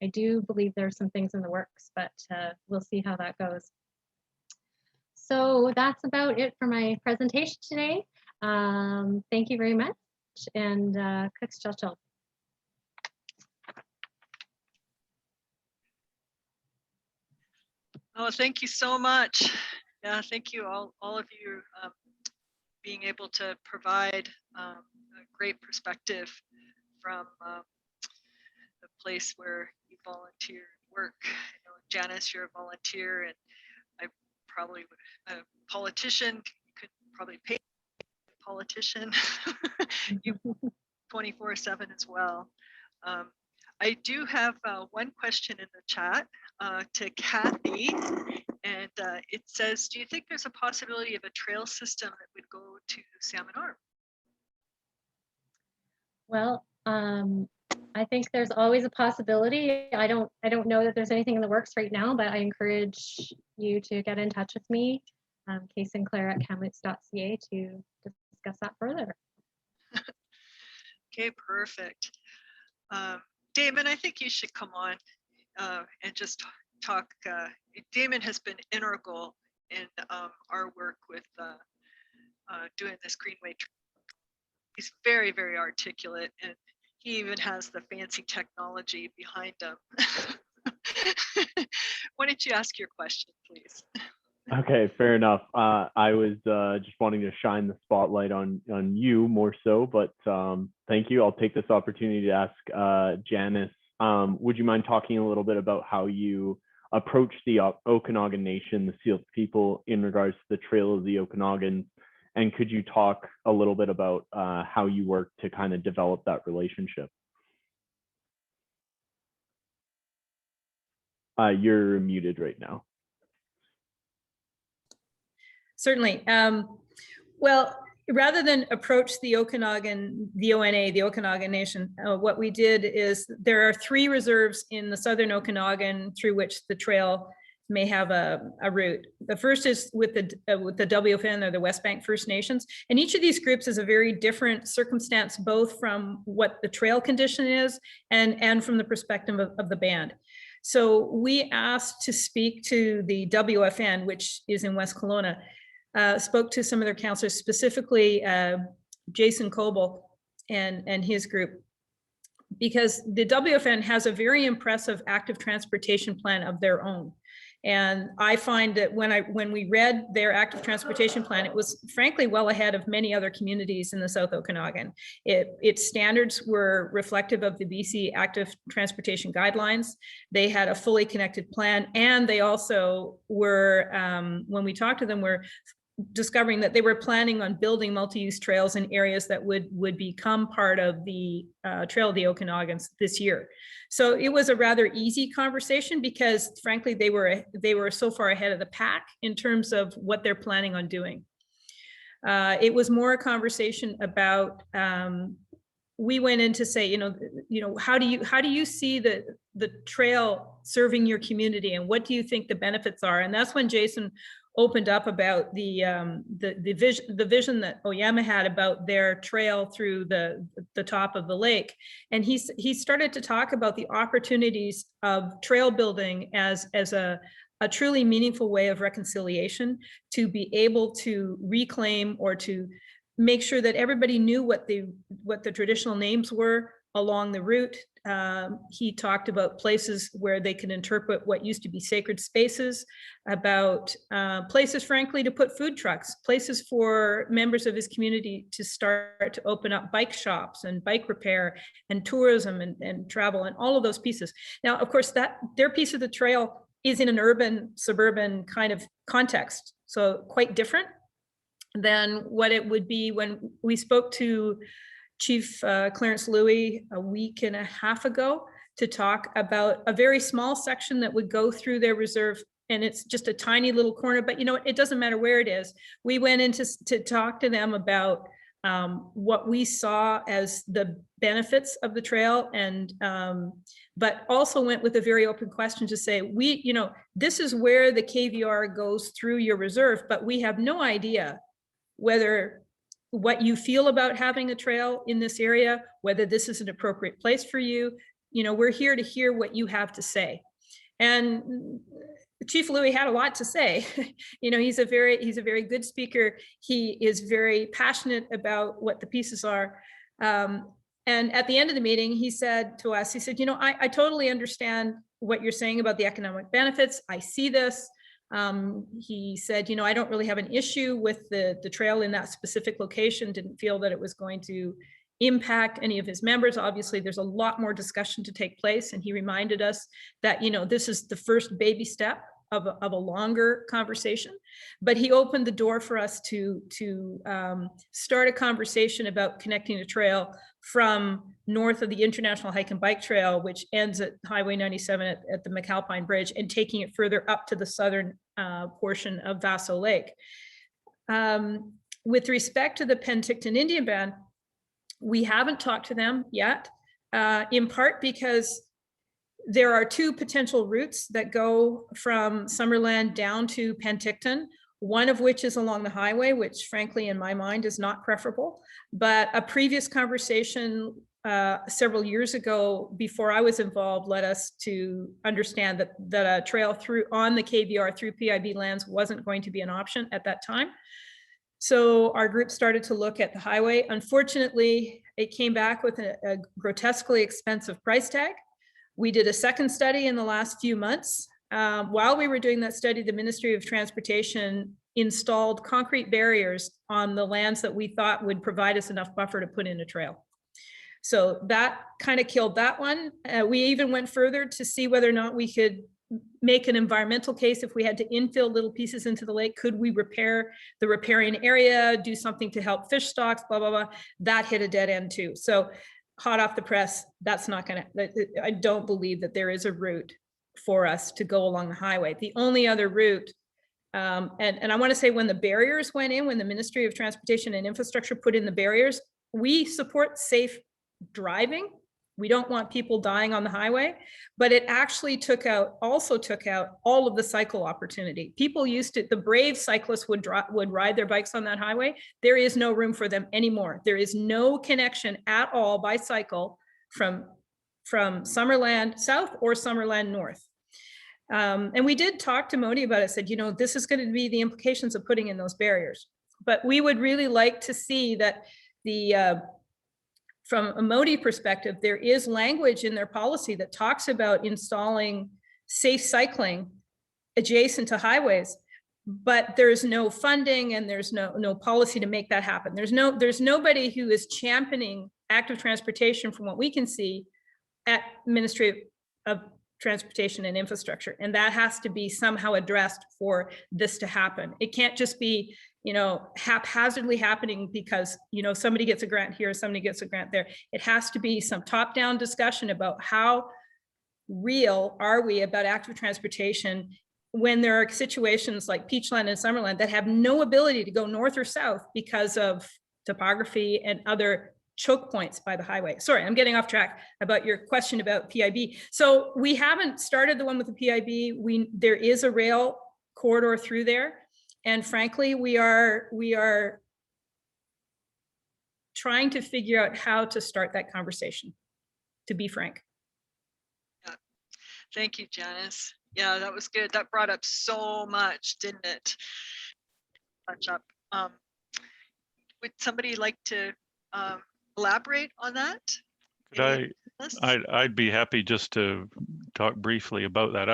I do believe there's some things in the works, but we'll see how that goes. So that's about it for my presentation today. Thank you very much. And Kukschacho. Oh, thank you so much. Yeah, thank you all of you being able to provide a great perspective from the place where you volunteer work. You know, Janice, you're a volunteer, and I probably a politician. You could probably pay a politician. You 24/7 as well. I do have one question in the chat to Kathy, and it says, do you think there's a possibility of a trail system that would go to Salmon Arm? Well, I think there's always a possibility. I don't know that there's anything in the works right now, but I encourage you to get in touch with me, Sinclair at kamloops.ca, to discuss that further. Okay, perfect. Damon, I think you should come on and just talk. Damon has been integral in our work with doing this Greenway. He's very, very articulate, and he even has the fancy technology behind him. Why don't you ask your question, please? Okay, fair enough. I was just wanting to shine the spotlight on you more so, but thank you. I'll take this opportunity to ask Janice, would you mind talking a little bit about how you approach the Okanagan Nation, the Syilx people, in regards to the Trail of the Okanagans? And could you talk a little bit about how you work to kind of develop that relationship? You're muted right now. Certainly. Well, rather than approach the Okanagan, the ONA, the Okanagan Nation, what we did is there are 3 reserves in the southern Okanagan through which the trail may have a route. The first is with the WFN, or the West Bank First Nations, and each of these groups is a very different circumstance, both from what the trail condition is and from the perspective of the band. So we asked to speak to the WFN, which is in West Kelowna, spoke to some of their councillors, specifically Jason Coble and his group, because the WFN has a very impressive active transportation plan of their own. And I find that when we read their active transportation plan, it was frankly well ahead of many other communities in the South Okanagan. Its standards were reflective of the BC active transportation guidelines. They had a fully connected plan, and they also were, when we talked to them, were discovering that they were planning on building multi-use trails in areas that would become part of the Trail of the Okanagans this year. So it was a rather easy conversation because frankly, they were so far ahead of the pack in terms of what they're planning on doing. It was more a conversation about, we went in to say, you know, how do you see the trail serving your community, and what do you think the benefits are? And that's when Jason opened up about the vision that Oyama had about their trail through the top of the lake. And he started to talk about the opportunities of trail building as a truly meaningful way of reconciliation, to be able to reclaim or to make sure that everybody knew what the traditional names were along the route. He talked about places where they can interpret what used to be sacred spaces, about places, frankly, to put food trucks, places for members of his community to start to open up bike shops and bike repair and tourism and travel and all of those pieces. Now, of course, that their piece of the trail is in an urban, suburban kind of context, so quite different than what it would be when we spoke to Chief Clarence Louie a week and a half ago to talk about a very small section that would go through their reserve. And it's just a tiny little corner, but you know, it doesn't matter where it is. We went in to talk to them about what we saw as the benefits of the trail, and but also went with a very open question to say, you know, this is where the KVR goes through your reserve, but we have no idea whether what you feel about having a trail in this area, whether this is an appropriate place for you. You know, we're here to hear what you have to say. And Chief Louie had a lot to say. You know, he's a very good speaker. He is very passionate about what the pieces are. And at the end of the meeting, he said to us, he said, you know, I totally understand what you're saying about the economic benefits. I see this. He said, you know, I don't really have an issue with the trail in that specific location, didn't feel that it was going to impact any of his members. Obviously, there's a lot more discussion to take place. And he reminded us that, you know, this is the first baby step of a longer conversation, but he opened the door for us to start a conversation about connecting a trail from north of the International Hike and Bike Trail, which ends at Highway 97 at the McAlpine Bridge, and taking it further up to the southern portion of Vaso Lake. With respect to the Penticton Indian Band, we haven't talked to them yet, in part because there are two potential routes that go from Summerland down to Penticton, one of which is along the highway, which frankly, in my mind, is not preferable. But a previous conversation several years ago, before I was involved, led us to understand that a trail through on the KVR through PIB lands wasn't going to be an option at that time. So our group started to look at the highway. Unfortunately, it came back with a grotesquely expensive price tag. We did a second study in the last few months. While we were doing that study, the Ministry of Transportation installed concrete barriers on the lands that we thought would provide us enough buffer to put in a trail. So that kind of killed that one. We even went further to see whether or not we could make an environmental case. If we had to infill little pieces into the lake, could we repair the riparian area, do something to help fish stocks, blah, blah, blah. That hit a dead end too. So hot off the press, that's not gonna, I don't believe that there is a route for us to go along the highway. The only other route, and I wanna say when the barriers went in, when the Ministry of Transportation and Infrastructure put in the barriers, we support safe driving. We don't want people dying on the highway, but it actually also took out all of the cycle opportunity. People used to, the brave cyclists would ride their bikes on that highway. There is no room for them anymore. There is no connection at all by cycle from Summerland South or Summerland North. And we did talk to Modi about it, said, you know, this is going to be the implications of putting in those barriers. But we would really like to see that from a Modi perspective, there is language in their policy that talks about installing safe cycling adjacent to highways, but there's no funding and there's no policy to make that happen. There's nobody who is championing active transportation from what we can see at Ministry of transportation and infrastructure. And that has to be somehow addressed for this to happen. It can't just be, you know, haphazardly happening because, you know, somebody gets a grant here, somebody gets a grant there. It has to be some top-down discussion about how real are we about active transportation when there are situations like Peachland and Summerland that have no ability to go north or south because of topography and other choke points by the highway. Sorry, I'm getting off track about your question about PIB. So we haven't started the one with the PIB. There is a rail corridor through there. And frankly, we are trying to figure out how to start that conversation, to be frank. Yeah. Thank you, Janice. Yeah, that was good. That brought up so much, didn't it? Touch up. Would somebody like to elaborate on that? Could I'd be happy just to talk briefly about that.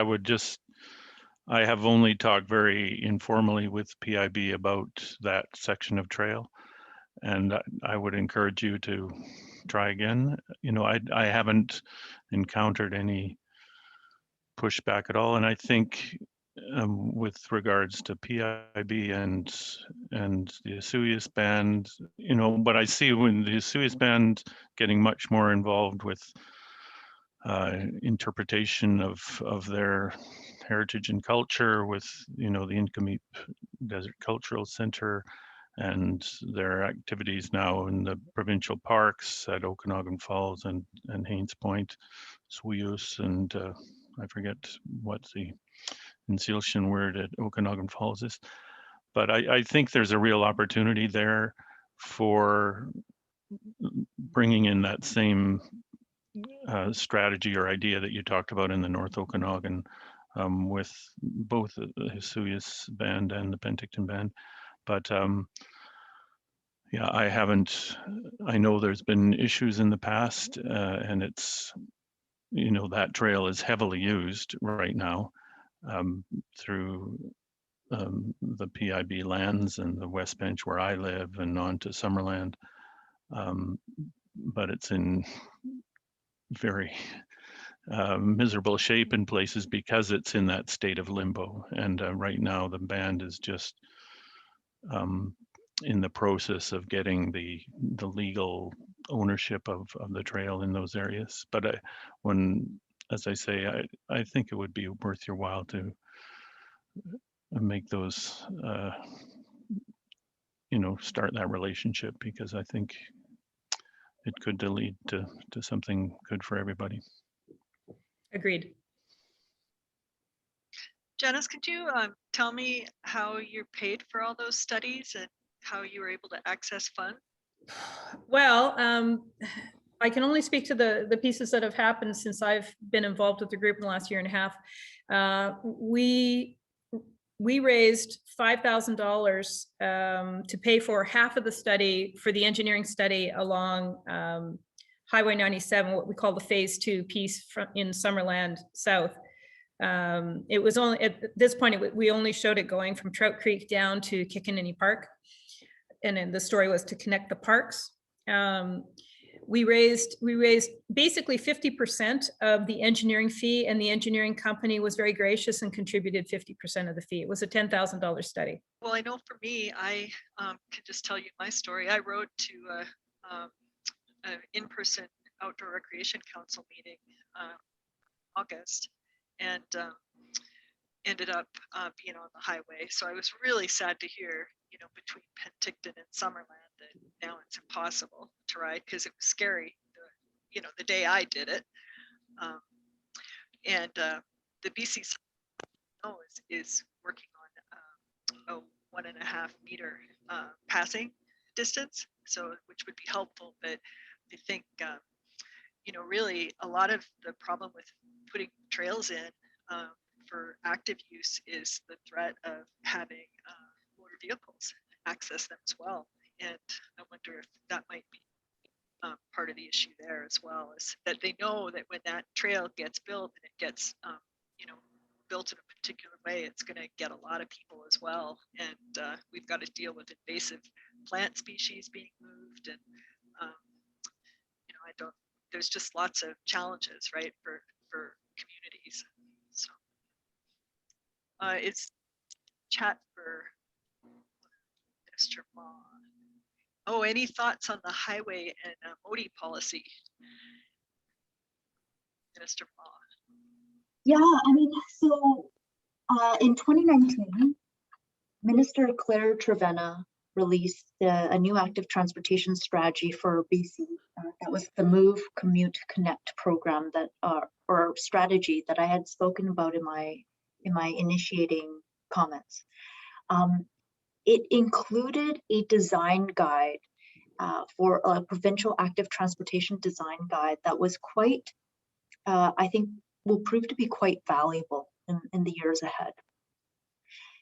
I have only talked very informally with PIB about that section of trail, and I would encourage you to try again. You know, I haven't encountered any pushback at all, and I think with regards to PIB and the Osoyoos band, you know, what I see when the Osoyoos band getting much more involved with interpretation of their heritage and culture, with, you know, the Inkameep Desert Cultural Center and their activities now in the provincial parks at Okanagan Falls and Haines Point, Osoyoos, and I forget what the Insealtion word at Okanagan Falls is. But I think there's a real opportunity there for bringing in that same strategy or idea that you talked about in the North Okanagan with both the Osoyoos band and the Penticton band. But yeah, I know there's been issues in the past and it's, you know, that trail is heavily used right now through the PIB lands and the West Bench where I live and on to Summerland. But it's in very miserable shape in places because it's in that state of limbo. And right now the band is just in the process of getting the legal ownership of the trail in those areas. But as I say, I think it would be worth your while to make those, you know, start that relationship, because I think it could lead to something good for everybody. Agreed. Janice, could you tell me how you're paid for all those studies and how you were able to access funds? Well, I can only speak to the pieces that have happened since I've been involved with the group in the last year and a half. We raised $5,000 to pay for half of the study, for the engineering study along Highway 97, what we call the phase 2 piece in Summerland South. It was only at this point, we only showed it going from Trout Creek down to Kootenay Park. And then the story was to connect the parks. We raised basically 50% of the engineering fee, and the engineering company was very gracious and contributed 50% of the fee. It was a $10,000 study. Well, I know for me, I can just tell you my story. I rode to an in-person outdoor recreation council meeting August, and ended up being on the highway. So I was really sad to hear, you know, between Penticton and Summerland that now it's impossible to ride, because it was scary, you know, the day I did it. And the BC is working on a 1.5 meter passing distance, so which would be helpful. But I think, you know, really a lot of the problem with putting trails in for active use is the threat of having motor vehicles access them as well. And I wonder if that might be part of the issue there as well, is that they know that when that trail gets built and it gets, you know, built in a particular way, it's going to get a lot of people as well. And we've got to deal with invasive plant species being moved. And, you know, there's just lots of challenges, right, for communities. It's chat for Minister Ma. Oh, any thoughts on the highway and Modi policy? Minister Ma. Yeah, I mean, so in 2019, Minister Claire Trevena released a new active transportation strategy for BC. That was the Move, Commute, Connect program that, or strategy that I had spoken about in my initiating comments. It included a design guide for a provincial active transportation design guide that was quite, I think, will prove to be quite valuable in the years ahead.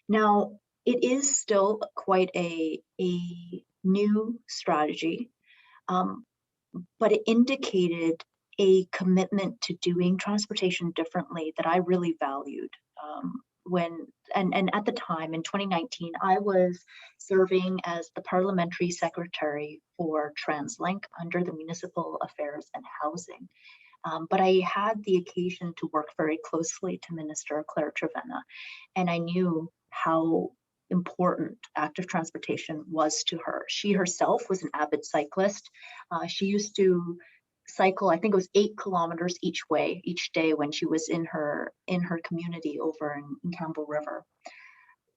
Now, it is still quite a new strategy, but it indicated a commitment to doing transportation differently that I really valued. And at the time in 2019, I was serving as the parliamentary secretary for TransLink under the Municipal Affairs and Housing. But I had the occasion to work very closely to Minister Claire Trevena, and I knew how important active transportation was to her. She herself was an avid cyclist. She used to cycle, I think it was 8 kilometers each way, each day when she was in her community over in Campbell River.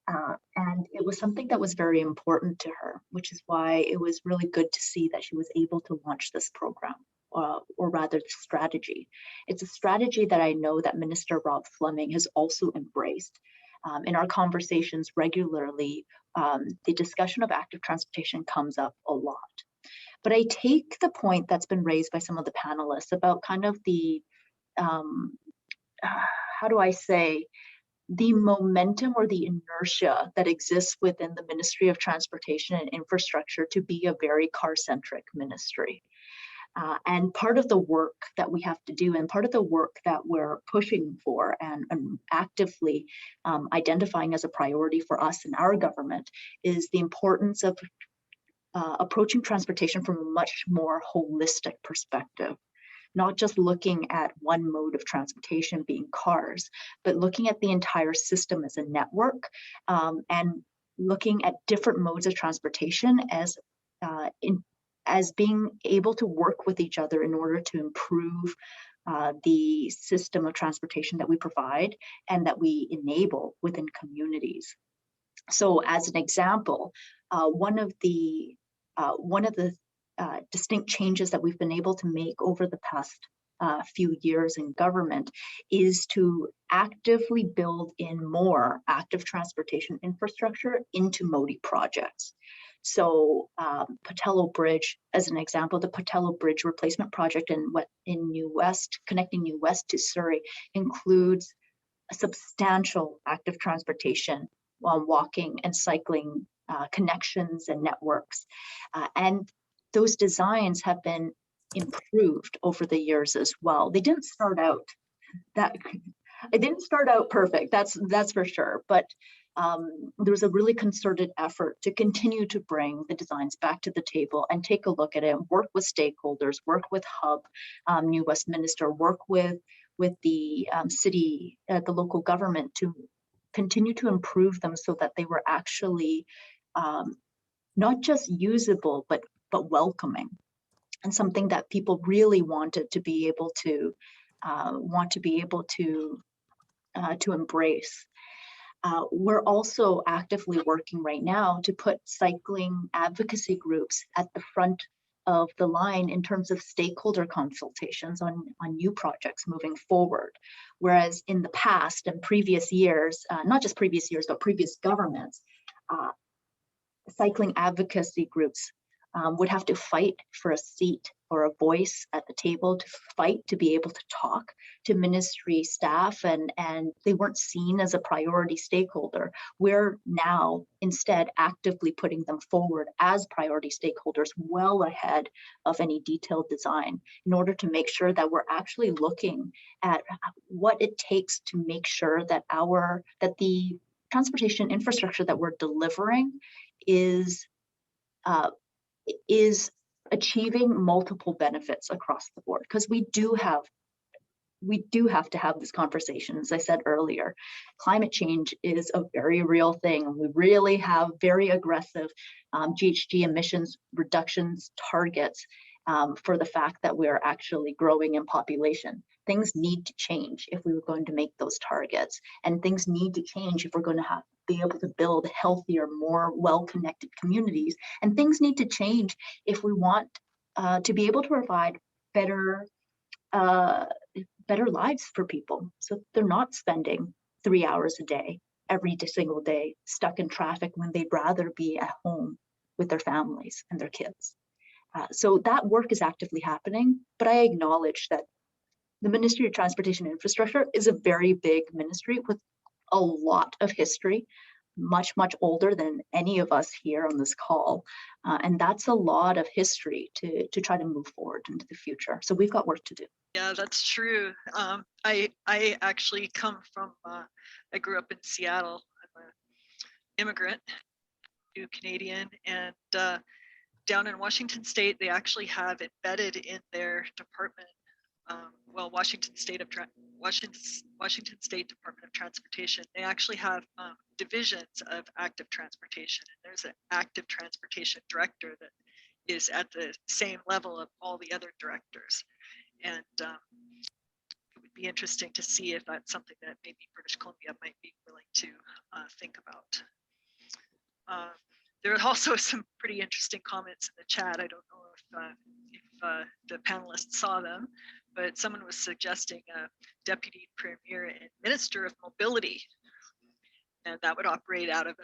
And it was something that was very important to her, which is why it was really good to see that she was able to launch this program, or rather strategy. It's a strategy that I know that Minister Rob Fleming has also embraced. In our conversations regularly, the discussion of active transportation comes up a lot. But I take the point that's been raised by some of the panelists about kind of the, how do I say, the momentum or the inertia that exists within the Ministry of Transportation and Infrastructure to be a very car-centric ministry. And part of the work that we have to do, and part of the work that we're pushing for and actively identifying as a priority for us in our government, is the importance of approaching transportation from a much more holistic perspective. Not just looking at one mode of transportation being cars, but looking at the entire system as a network, and looking at different modes of transportation as being able to work with each other in order to improve the system of transportation that we provide and that we enable within communities. So as an example, one of the distinct changes that we've been able to make over the past few years in government is to actively build in more active transportation infrastructure into Modi projects. So Patello Bridge, as an example, the Patello Bridge replacement project in New West, connecting New West to Surrey, includes a substantial active transportation while walking and cycling connections and networks. And those designs have been improved over the years as well. They didn't start out perfect, that's for sure, but there was a really concerted effort to continue to bring the designs back to the table and take a look at it, and work with stakeholders, work with Hub, New Westminster, work with the city, the local government, to continue to improve them so that they were actually not just usable, but welcoming, and something that people really wanted to be able to embrace. We're also actively working right now to put cycling advocacy groups at the front of the line in terms of stakeholder consultations on new projects moving forward. Whereas in the past and previous years, not just previous years, but previous governments, cycling advocacy groups would have to fight for a seat or a voice at the table, to fight to be able to talk to ministry staff, and they weren't seen as a priority stakeholder. We're now instead actively putting them forward as priority stakeholders well ahead of any detailed design, in order to make sure that we're actually looking at what it takes to make sure that the transportation infrastructure that we're delivering is achieving multiple benefits across the board, because we do have we do have to have this conversation. As I said earlier, climate change is a very real thing. We really have very aggressive GHG emissions reductions targets for the fact that we are actually growing in population. Things need to change if we were going to make those targets, and things need to change if we're going to be able to build healthier, more well-connected communities. And things need to change if we want to be able to provide better lives for people, so they're not spending 3 hours a day every single day stuck in traffic when they'd rather be at home with their families and their kids. So that work is actively happening, but I acknowledge that the Ministry of Transportation and Infrastructure is a very big ministry with a lot of history, much older than any of us here on this call. And that's a lot of history to try to move forward into the future. So we've got work to do. Yeah, that's true. I actually come from, I grew up in Seattle. I'm an immigrant, new Canadian, and down in Washington State, they actually have embedded in their department, well, Washington State Department of Transportation, they actually have divisions of active transportation. And there's an active transportation director that is at the same level of all the other directors. And it would be interesting to see if that's something that maybe British Columbia might be willing to think about. There are also some pretty interesting comments in the chat. I don't know if the panelists saw them, but someone was suggesting a deputy premier and minister of mobility, and that would operate out of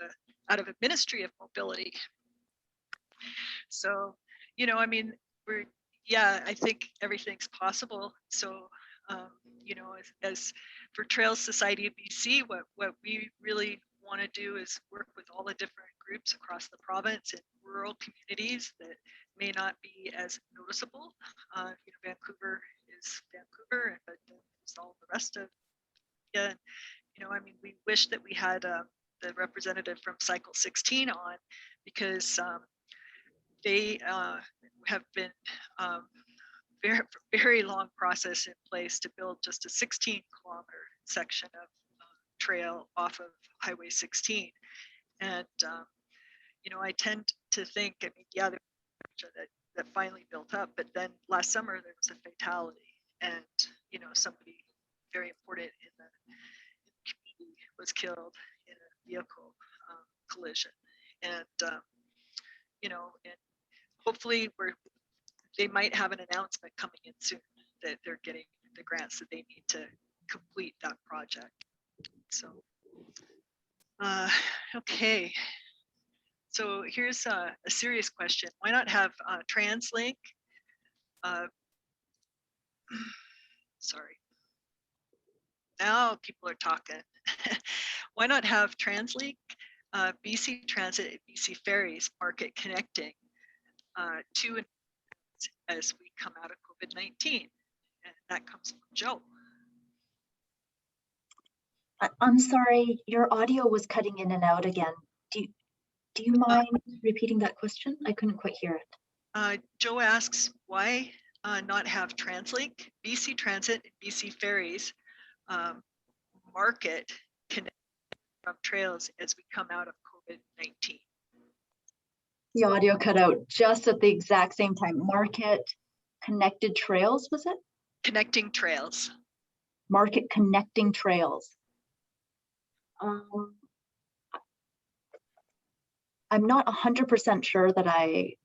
a ministry of mobility. So, you know, I mean, I think everything's possible. So, you know, as for Trails Society of BC, what we really want to do is work with all the different groups across the province and rural communities that may not be as noticeable. You know, Vancouver is Vancouver, but there's all the rest of it. You know, I mean, we wish that we had the representative from Cycle 16 on, because they have been very long process in place to build just a 16-kilometer section of trail off of Highway 16. And, you know, I tend to think, I mean, yeah, that finally built up, but then last summer there was a fatality, and, you know, somebody very important in the community was killed in a vehicle collision. And, you know, and hopefully they might have an announcement coming in soon that they're getting the grants that they need to complete that project. So, okay. So here's a serious question. Why not have TransLink? Sorry. Now people are talking. Why not have TransLink, BC Transit, and BC Ferries market connecting to and as we come out of COVID-19? And that comes from Joe. I'm sorry, your audio was cutting in and out again. Do you mind repeating that question? I couldn't quite hear it. Joe asks, why not have TransLink, BC Transit, and BC Ferries market connect from trails as we come out of COVID-19? The audio cut out just at the exact same time. Market connected trails, was it? Connecting trails. Market connecting trails. I'm not 100% sure that I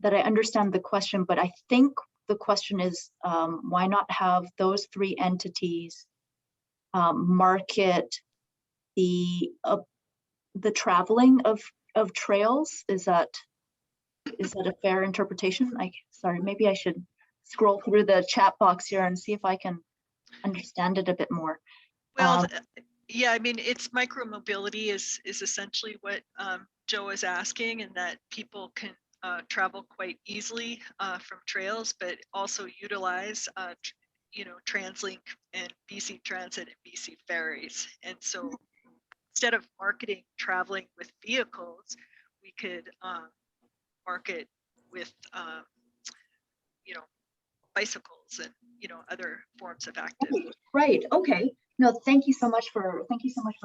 understand the question, but I think the question is why not have those three entities market the traveling of trails? Is that a fair interpretation? Sorry, maybe I should scroll through the chat box here and see if I can understand it a bit more. Well, yeah, I mean, it's micromobility is essentially what Joe is asking, and that people can travel quite easily from trails, but also utilize, you know, TransLink and BC Transit and BC Ferries. And so instead of marketing traveling with vehicles, we could market with, you know, bicycles and, you know, other forms of active. Right. Okay. No, thank you so much for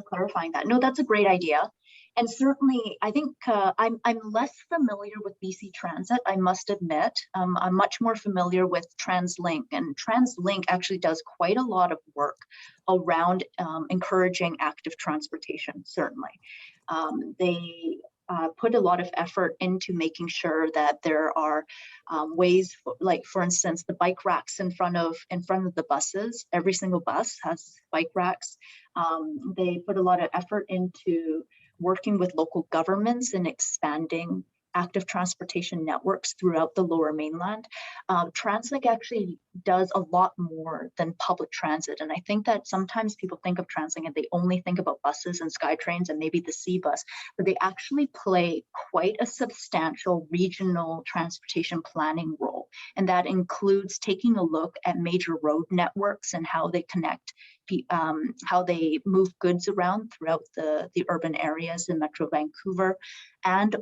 clarifying that. No, that's a great idea. And certainly, I think I'm less familiar with BC Transit, I must admit. I'm much more familiar with TransLink, and TransLink actually does quite a lot of work around encouraging active transportation, certainly. They put a lot of effort into making sure that there are ways, like for instance, the bike racks in front of the buses. Every single bus has bike racks. They put a lot of effort into working with local governments and expanding active transportation networks throughout the Lower Mainland. TransLink actually does a lot more than public transit. And I think that sometimes people think of TransLink and they only think about buses and SkyTrains and maybe the C-Bus, but they actually play quite a substantial regional transportation planning role. And that includes taking a look at major road networks and how they connect, how they move goods around throughout the urban areas in Metro Vancouver, and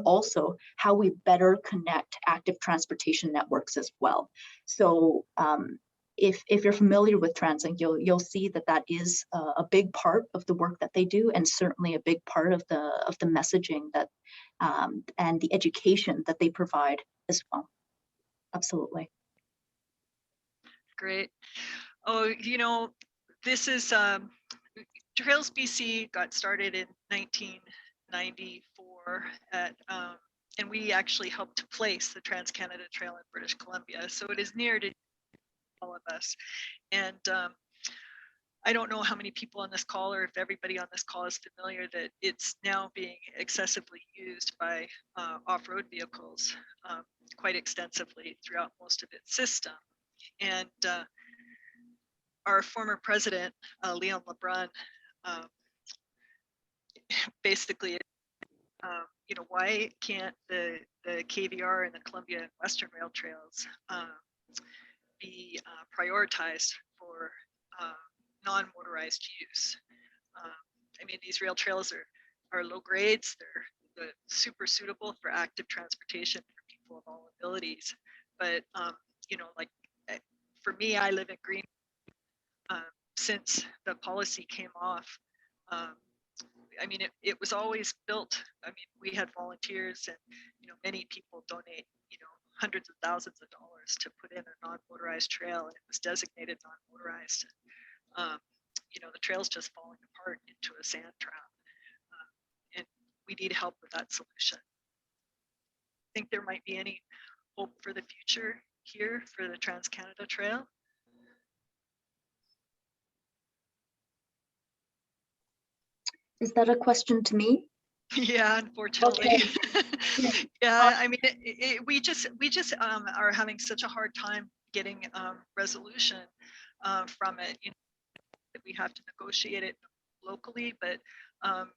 also how we better connect active transportation networks as well. So if you're familiar with TransLink, you'll see that that is a big part of the work that they do, and certainly a big part of the messaging that and the education that they provide as well. Absolutely. Great. Oh, you know, this is Trails BC got started in 1994 at, and we actually helped to place the Trans-Canada Trail in British Columbia. So it is near to all of us. And I don't know how many people on this call, or if everybody on this call is familiar, that it's now being excessively used by off-road vehicles quite extensively throughout most of its system. And our former president, Leon LeBrun, basically, you know, why can't the KVR and the Columbia and Western Rail Trails be prioritized for non-motorized use? I mean, these rail trails are low grades. They're super suitable for active transportation for people of all abilities. But you know, like for me, I live in Greenway. Since the policy came off, I mean, it was always built. I mean, we had volunteers, and you know, many people donate, you know, hundreds of thousands of dollars to put in a non-motorized trail, and it was designated non-motorized. You know, the trail's just falling apart into a sand trap, and we need help with that solution. Think there might be any hope for the future here for the Trans-Canada Trail? Is that a question to me? Yeah, unfortunately. Okay. Yeah, I mean, we just are having such a hard time getting resolution from it. You know, that we have to negotiate it locally, but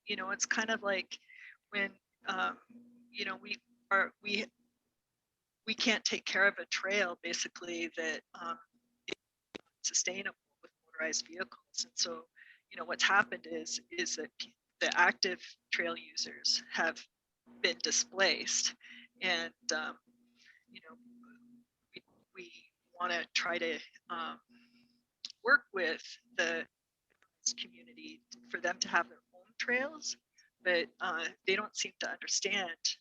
you know, it's kind of like when you know, we can't take care of a trail basically that is sustainable with motorized vehicles, and so you know, what's happened is that the active trail users have been displaced, and you know, we want to try to work with the community for them to have their own trails, but they don't seem to understand.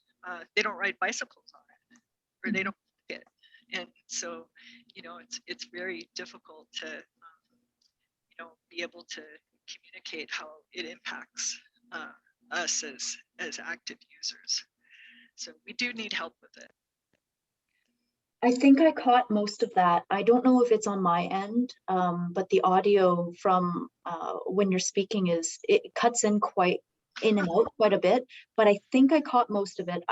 They don't ride bicycles on it, or they don't like it, and so you know, it's very difficult to you know, be able to communicate how it impacts us as active users. So we do need help with it. I think I caught most of that. I don't know if it's on my end, but the audio from when you're speaking it cuts in and out quite a bit, but I think I caught most of it.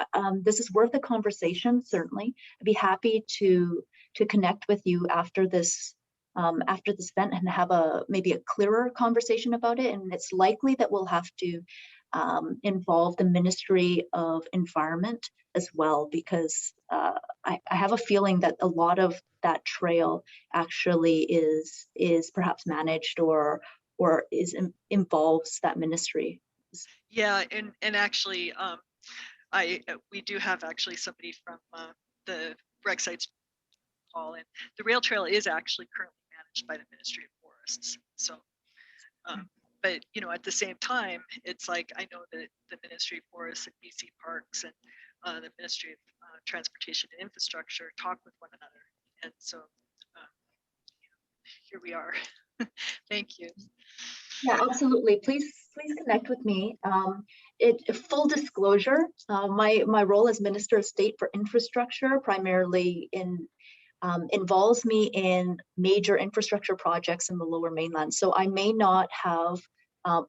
This is worth a conversation, certainly. I'd be happy to connect with you after this event and have maybe a clearer conversation about it. And it's likely that we'll have to involve the Ministry of Environment as well, because I have a feeling that a lot of that trail actually is perhaps managed or involves that ministry. Yeah, and actually, we do have actually somebody from the Rec Sites Paul. And the rail trail is actually currently managed by the Ministry of Forests. So, but you know, at the same time, it's like I know that the Ministry of Forests and BC Parks and the Ministry of Transportation and Infrastructure talk with one another, and so here we are. Thank you. Yeah, absolutely. Please connect with me. Full disclosure, my role as Minister of State for Infrastructure primarily involves me in major infrastructure projects in the Lower Mainland. So I may not have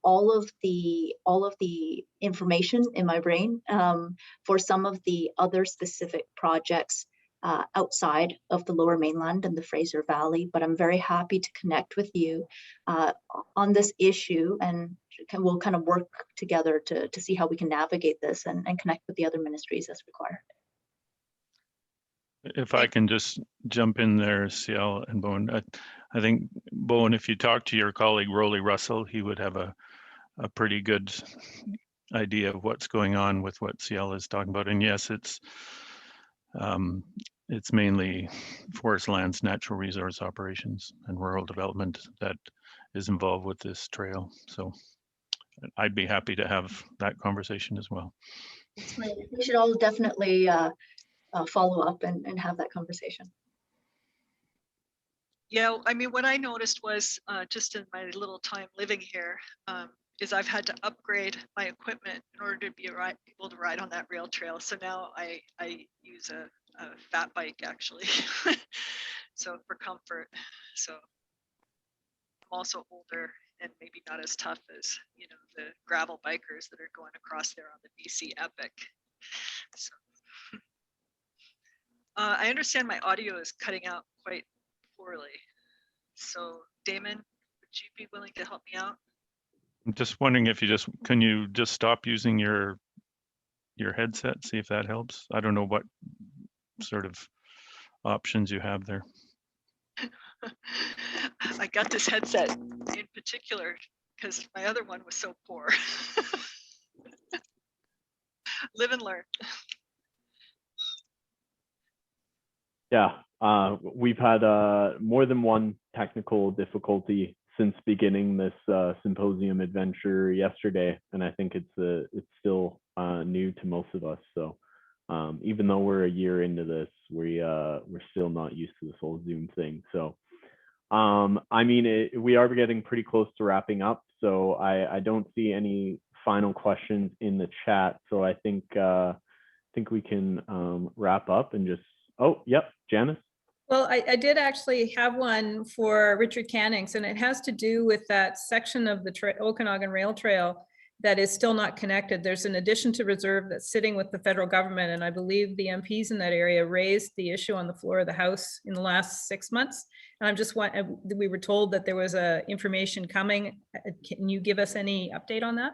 all of the information in my brain for some of the other specific projects outside of the Lower Mainland and the Fraser Valley, but I'm very happy to connect with you on this issue, and we'll kind of work together to see how we can navigate this and connect with the other ministries as required. If I can just jump in there, CL and Bowinn, I think, Bowinn, if you talk to your colleague, Rolly Russell, he would have a pretty good idea of what's going on with what CL is talking about. And yes, it's mainly forest lands, natural resource operations, and rural development that is involved with this trail. So I'd be happy to have that conversation as well. We should all definitely follow up and have that conversation. Yeah, I mean, what I noticed was just in my little time living here, is I've had to upgrade my equipment in order to be able to ride on that rail trail. So now I use a fat bike actually, so for comfort. So I'm also older and maybe not as tough as, you know, the gravel bikers that are going across there on the BC Epic. So I understand my audio is cutting out quite poorly. So Damon, would you be willing to help me out? I'm just wondering if can you just stop using your headset, see if that helps? I don't know what sort of options you have there. I got this headset in particular because my other one was so poor. Live and learn. Yeah, we've had more than one technical difficulty since beginning this symposium adventure yesterday, and I think it's still new to most of us. So even though we're a year into this, we're still not used to this whole Zoom thing. So I mean, we are getting pretty close to wrapping up. So I don't see any final questions in the chat. So I think we can wrap up and just. Oh, yep, Janice. Well, I did actually have one for Richard Cannings, and it has to do with that section of the Okanagan Rail Trail that is still not connected. There's an addition to reserve that's sitting with the federal government, and I believe the MPs in that area raised the issue on the floor of the House in the last 6 months. And I'm just we were told that there was information coming. Can you give us any update on that?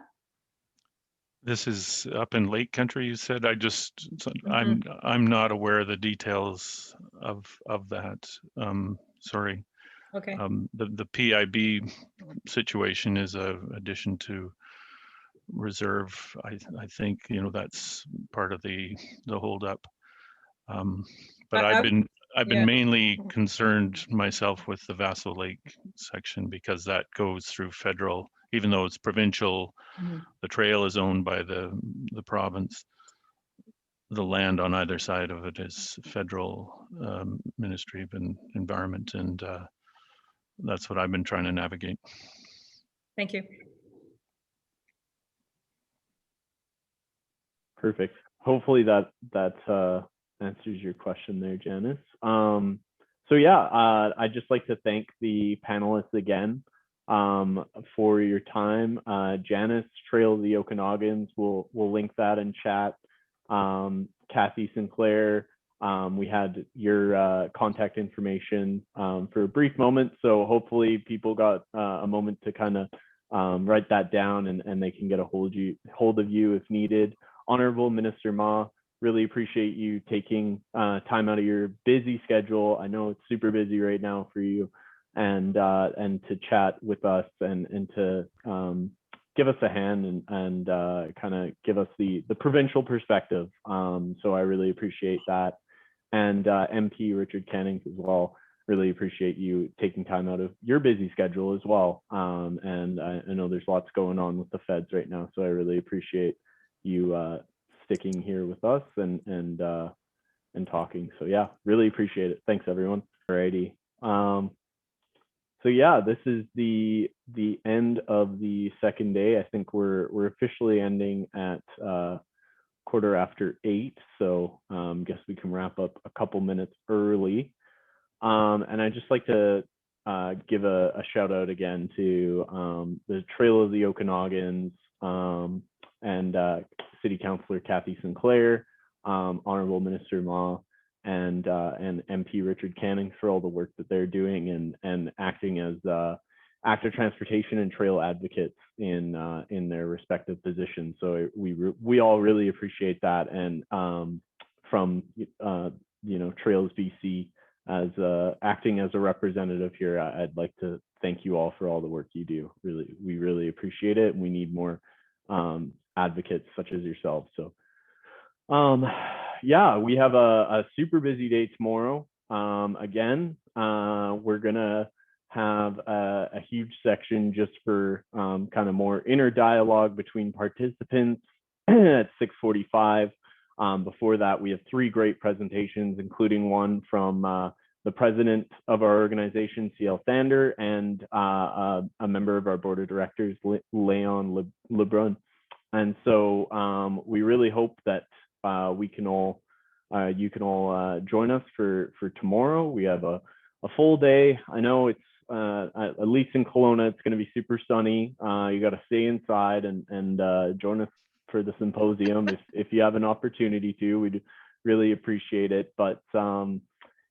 This is up in Lake Country, you said. I'm not aware of the details of that. Sorry. Okay. The PIB situation is a addition to reserve. I think, you know, that's part of the holdup. But I've been mainly concerned myself with the Vassal Lake section because that goes through federal, even though it's provincial. The trail is owned by the province. The land on either side of it is federal Ministry of Environment, and that's what I've been trying to navigate. Thank you. Perfect. Hopefully that answers your question there, Janice. So yeah, I'd just like to thank the panelists again for your time. Janice, Trail of the Okanagans, we'll link that in chat. Kathy Sinclair, we had your contact information for a brief moment, so hopefully people got a moment to kind of write that down, and they can get a hold of you if needed. Honorable Minister Ma, really appreciate you taking time out of your busy schedule. I know it's super busy right now for you, and to chat with us and to give us a hand and kind of give us the provincial perspective. So I really appreciate that. and MP Richard Cannings as well. Really appreciate you taking time out of your busy schedule as well. And I know there's lots going on with the feds right now, so I really appreciate you sticking here with us and talking. So yeah, really appreciate it. Thanks everyone. Alrighty. So yeah, this is the end of the second day. I think we're officially ending at 8:15. So guess we can wrap up a couple minutes early. And I'd just like to give a shout out again to the Trail of the Okanagans and City Councilor Kathy Sinclair, Honorable Minister-in-Law, and MP Richard Cannings for all the work that they're doing and acting as active transportation and trail advocates in their respective positions. So we all really appreciate that. And from Trails BC, as acting as a representative here, I'd like to thank you all for all the work you do. We really appreciate it. We need more advocates such as yourselves. So yeah, we have a super busy day tomorrow. Again, we're gonna have a huge section just for kind of more inner dialogue between participants at 6:45. Before that, we have 3 great presentations, including one from the president of our organization, CL Thander, and a member of our board of directors, Leon Lebrun. And so we really hope that you can all join us for tomorrow. We have a full day. I know it's at least in Kelowna, it's going to be super sunny. You got to stay inside and join us for the symposium if you have an opportunity to. We'd really appreciate it. But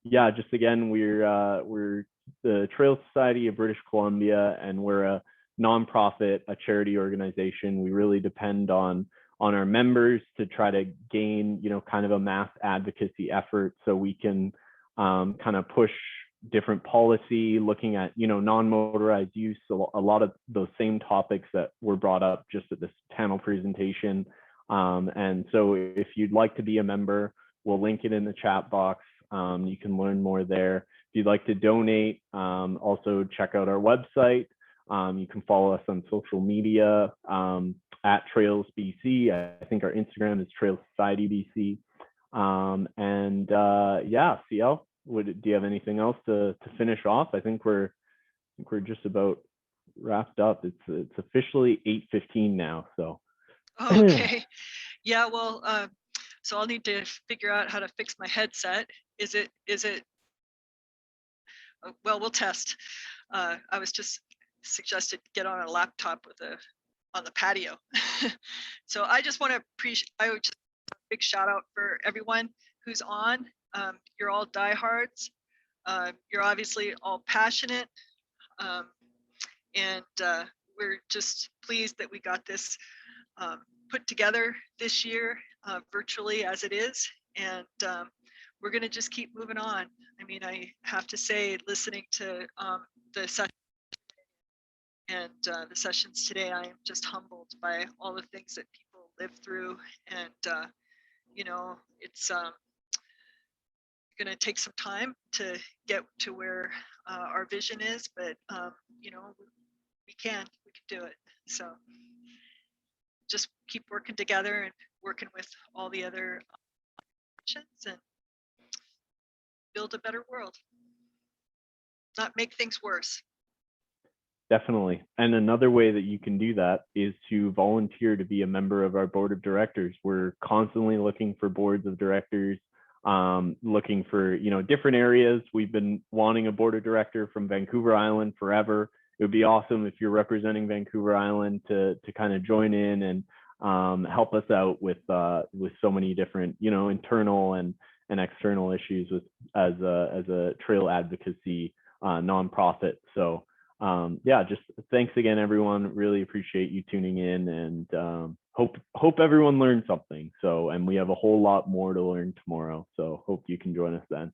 yeah, just again, we're the Trail Society of British Columbia, and we're a nonprofit, a charity organization. We really depend on our members to try to gain, kind of a mass advocacy effort so we can kind of push different policy, looking at, non-motorized use, so a lot of those same topics that were brought up just at this panel presentation. And so if you'd like to be a member, we'll link it in the chat box. You can learn more there. If you'd like to donate, also check out our website. You can follow us on social media at Trails BC. I think our Instagram is Trails Society BC. Yeah, CL, do you have anything else to finish off? I think we're just about wrapped up. It's officially 8:15 now. So. Okay. Yeah. Well, so I'll need to figure out how to fix my headset. Is it? Well, we'll test. I was just suggested get on a laptop on the patio. So I just want to I would just a big shout out for everyone who's on. You're all diehards. You're obviously all passionate, and we're just pleased that we got this put together this year, virtually as it is, and we're going to just keep moving on. I mean, I have to say, listening to the session and the sessions today, I am just humbled by all the things that people live through, and it's going to take some time to get to where our vision is, but we can do it. So just keep working together and working with all the other options and build a better world, not make things worse. Definitely. And another way that you can do that is to volunteer to be a member of our board of directors. We're constantly looking for boards of directors, looking for, different areas. We've been wanting a board of director from Vancouver Island forever. It would be awesome if you're representing Vancouver Island to kind of join in and help us out with so many different, internal and external issues as a trail advocacy nonprofit. So yeah, just thanks again, everyone. Really appreciate you tuning in, and hope everyone learned something. So, and we have a whole lot more to learn tomorrow. So hope you can join us then.